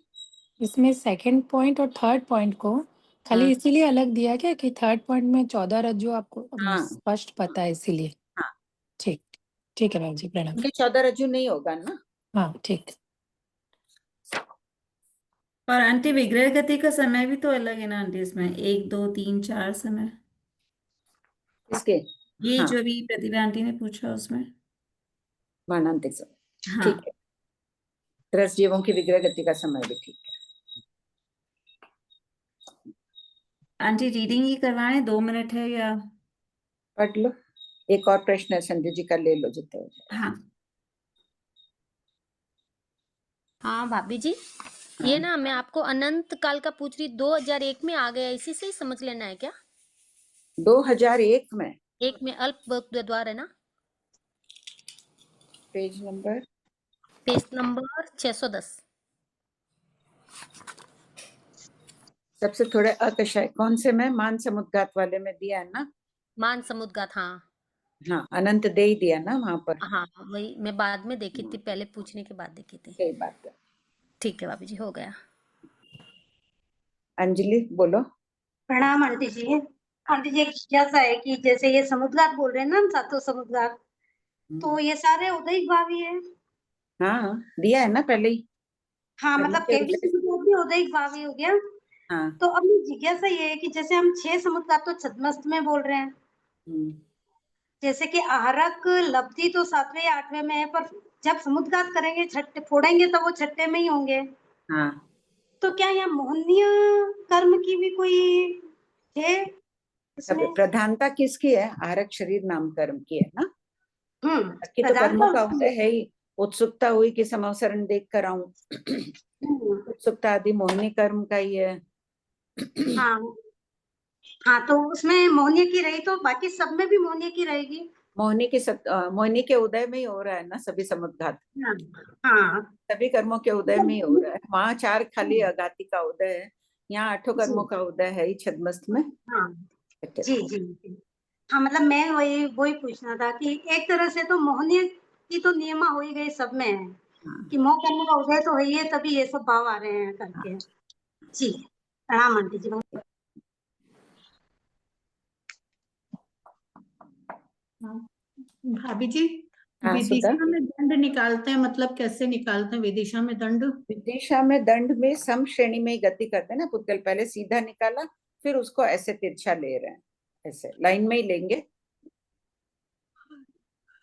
इसमें सेकंड पॉइंट और थर्ड पॉइंट को खाली हाँ इसीलिए अलग दिया क्या कि थर्ड पॉइंट में 14 रज्जु आपको हाँ स्पष्ट पता है इसीलिए? हाँ, ठीक, ठीक है मैम जी, प्रणाम। ये 14 रज्जु नहीं होगा ना। हाँ ठीक। और आंटी विग्रह गति का समय भी तो अलग है ना आंटी, इसमें 1 2 3 4 समय, इसके ये हाँ जो भी प्रतिभा आंटी ने पूछा उसमें। वर्णांतिक समय हाँ ठीक है, 10 जीवों की विग्रह गति का समय भी ठीक है। आंटी रीडिंग ही करवाएं, 2 मिनट है या? पढ़ लो, एक और प्रश्न है संजय जी का, ले लो जितने हो जाए। हाँ हाँ भाभी जी, हाँ। ये ना मैं आपको अनंत काल का पूछ रही, 2001 में आ गया, इसी से ही समझ लेना है क्या? 2001 में, एक में अल्प द्वार है ना, पेज नंबर पेज नंबर 610। सबसे थोड़े अकषाय कौन से में, मान समुद्घात वाले में दिया है ना। मान समुद्घात, हाँ हाँ अनंत दे ही दिया ना वहां पर। हाँ, वही मैं बाद में देखी थी, पहले पूछने के बाद देखी थी। सही बात है। ठीक है भाभी जी, हो गया। अंजलि बोलो। प्रणाम आंटी जी। आंटी जी एक जिज्ञासा है कि जैसे ये समुद्घात बोल रहे हैं ना हम, सातों समुद्घात, तो ये सारे उदयिक भावी है? हाँ दिया है ना पहले ही। हाँ मतलब केवली समुद्घात भी उदयिक भावी हो गया। हाँ तो अब मेरी जिज्ञासा ये है कि जैसे हम 6 समुद्घात तो छद्मस्त में बोल रहे हैं, जैसे कि आहारक लब्धि तो 7वें या 8वें में है, पर जब समुद्घात करेंगे छठे फोड़ेंगे तो वो छठे में ही होंगे। हाँ, तो क्या यहाँ मोहनीय कर्म की भी कोई है इसमें? प्रधानता किसकी है? आहारक शरीर नाम कर्म की है ना, बाकी तो प्रधानता कर्मों का उसकी उदय है ही। उत्सुकता हुई कि समवसरण देख कर आऊं, उत्सुकता आदि मोहिनी कर्म का ही है। हाँ हाँ, तो उसमें मोहनीय की रही तो बाकी सब में भी मोहनीय की रहेगी। मोहिनी के उदय में ही हो रहा है ना सभी समुद्घात, हाँ सभी कर्मों के उदय में ही हो रहा है। वहाँ 4 खाली अगाति का उदय है, यहाँ 8 कर्मों का उदय है ही छद्मस्त में। हाँ जी जी जी। हाँ मतलब मैं वही पूछना था कि एक तरह से तो मोहनीय की तो नियमा हो ही गई सब में है, कि मोह कर्म का उदय तो है ही है, तभी ये सब भाव आ रहे हैं करके। जी प्रणाम आंटी जी। भाभी जी, हाँ, सुधा। विदिशा में दंड निकालते हैं, मतलब कैसे निकालते हैं विदिशा में दंड? विदिशा में दंड में सम श्रेणी में ही गति करते हैं ना पुद्गल, पहले सीधा निकाला फिर उसको ऐसे तिरछा ले रहे हैं, ऐसे लाइन में ही लेंगे।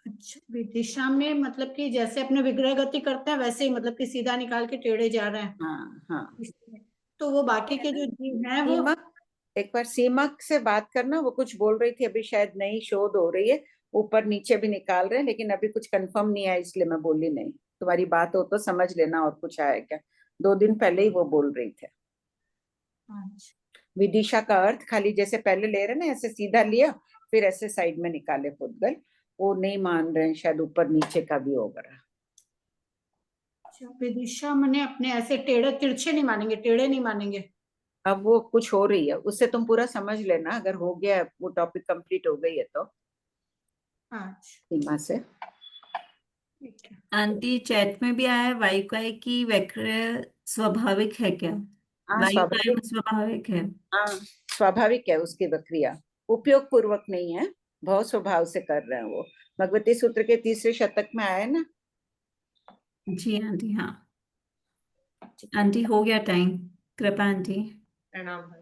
अच्छा, विदिशा में मतलब कि जैसे अपने विग्रह गति करते हैं वैसे ही, मतलब कि सीधा निकाल के टेढ़े जा रहे हैं। हाँ हाँ। तो वो बाकी के जो जीव हैं वो सीमा, एक बार सीमा से बात करना, वो कुछ बोल रही थी, अभी शायद नई शोध हो रही है, ऊपर नीचे भी निकाल रहे हैं, लेकिन अभी कुछ कंफर्म नहीं है इसलिए मैं बोली नहीं। तुम्हारी बात हो तो समझ लेना और कुछ आया क्या। 2 दिन पहले ही वो बोल रही थे। विदिशा का अर्थ खाली जैसे पहले ले रहे ना, ऐसे सीधा लिया फिर ऐसे साइड में निकाले पुद्गल, वो नहीं मान रहे हैं, शायद ऊपर नीचे का भी होगा। विदिशा मैंने अपने ऐसे टेढ़े तिरछे नहीं मानेंगे, टेढ़े नहीं मानेंगे। अब वो कुछ हो रही है, उससे तुम पूरा समझ लेना, अगर हो गया वो टॉपिक कंप्लीट हो गई है तो सीमा से। आंटी चैट में भी आया है, वायुकाय की वक्र स्वाभाविक है क्या? हाँ, वायुकाय में स्वाभाविक है। हाँ स्वाभाविक है उसकी प्रक्रिया, उपयोग पूर्वक नहीं है, भाव स्वभाव से कर रहे हैं वो। भगवती सूत्र के 3रे शतक में आया है ना। जी आंटी। हाँ आंटी हो गया टाइम, कृपा आंटी। प्रणाम।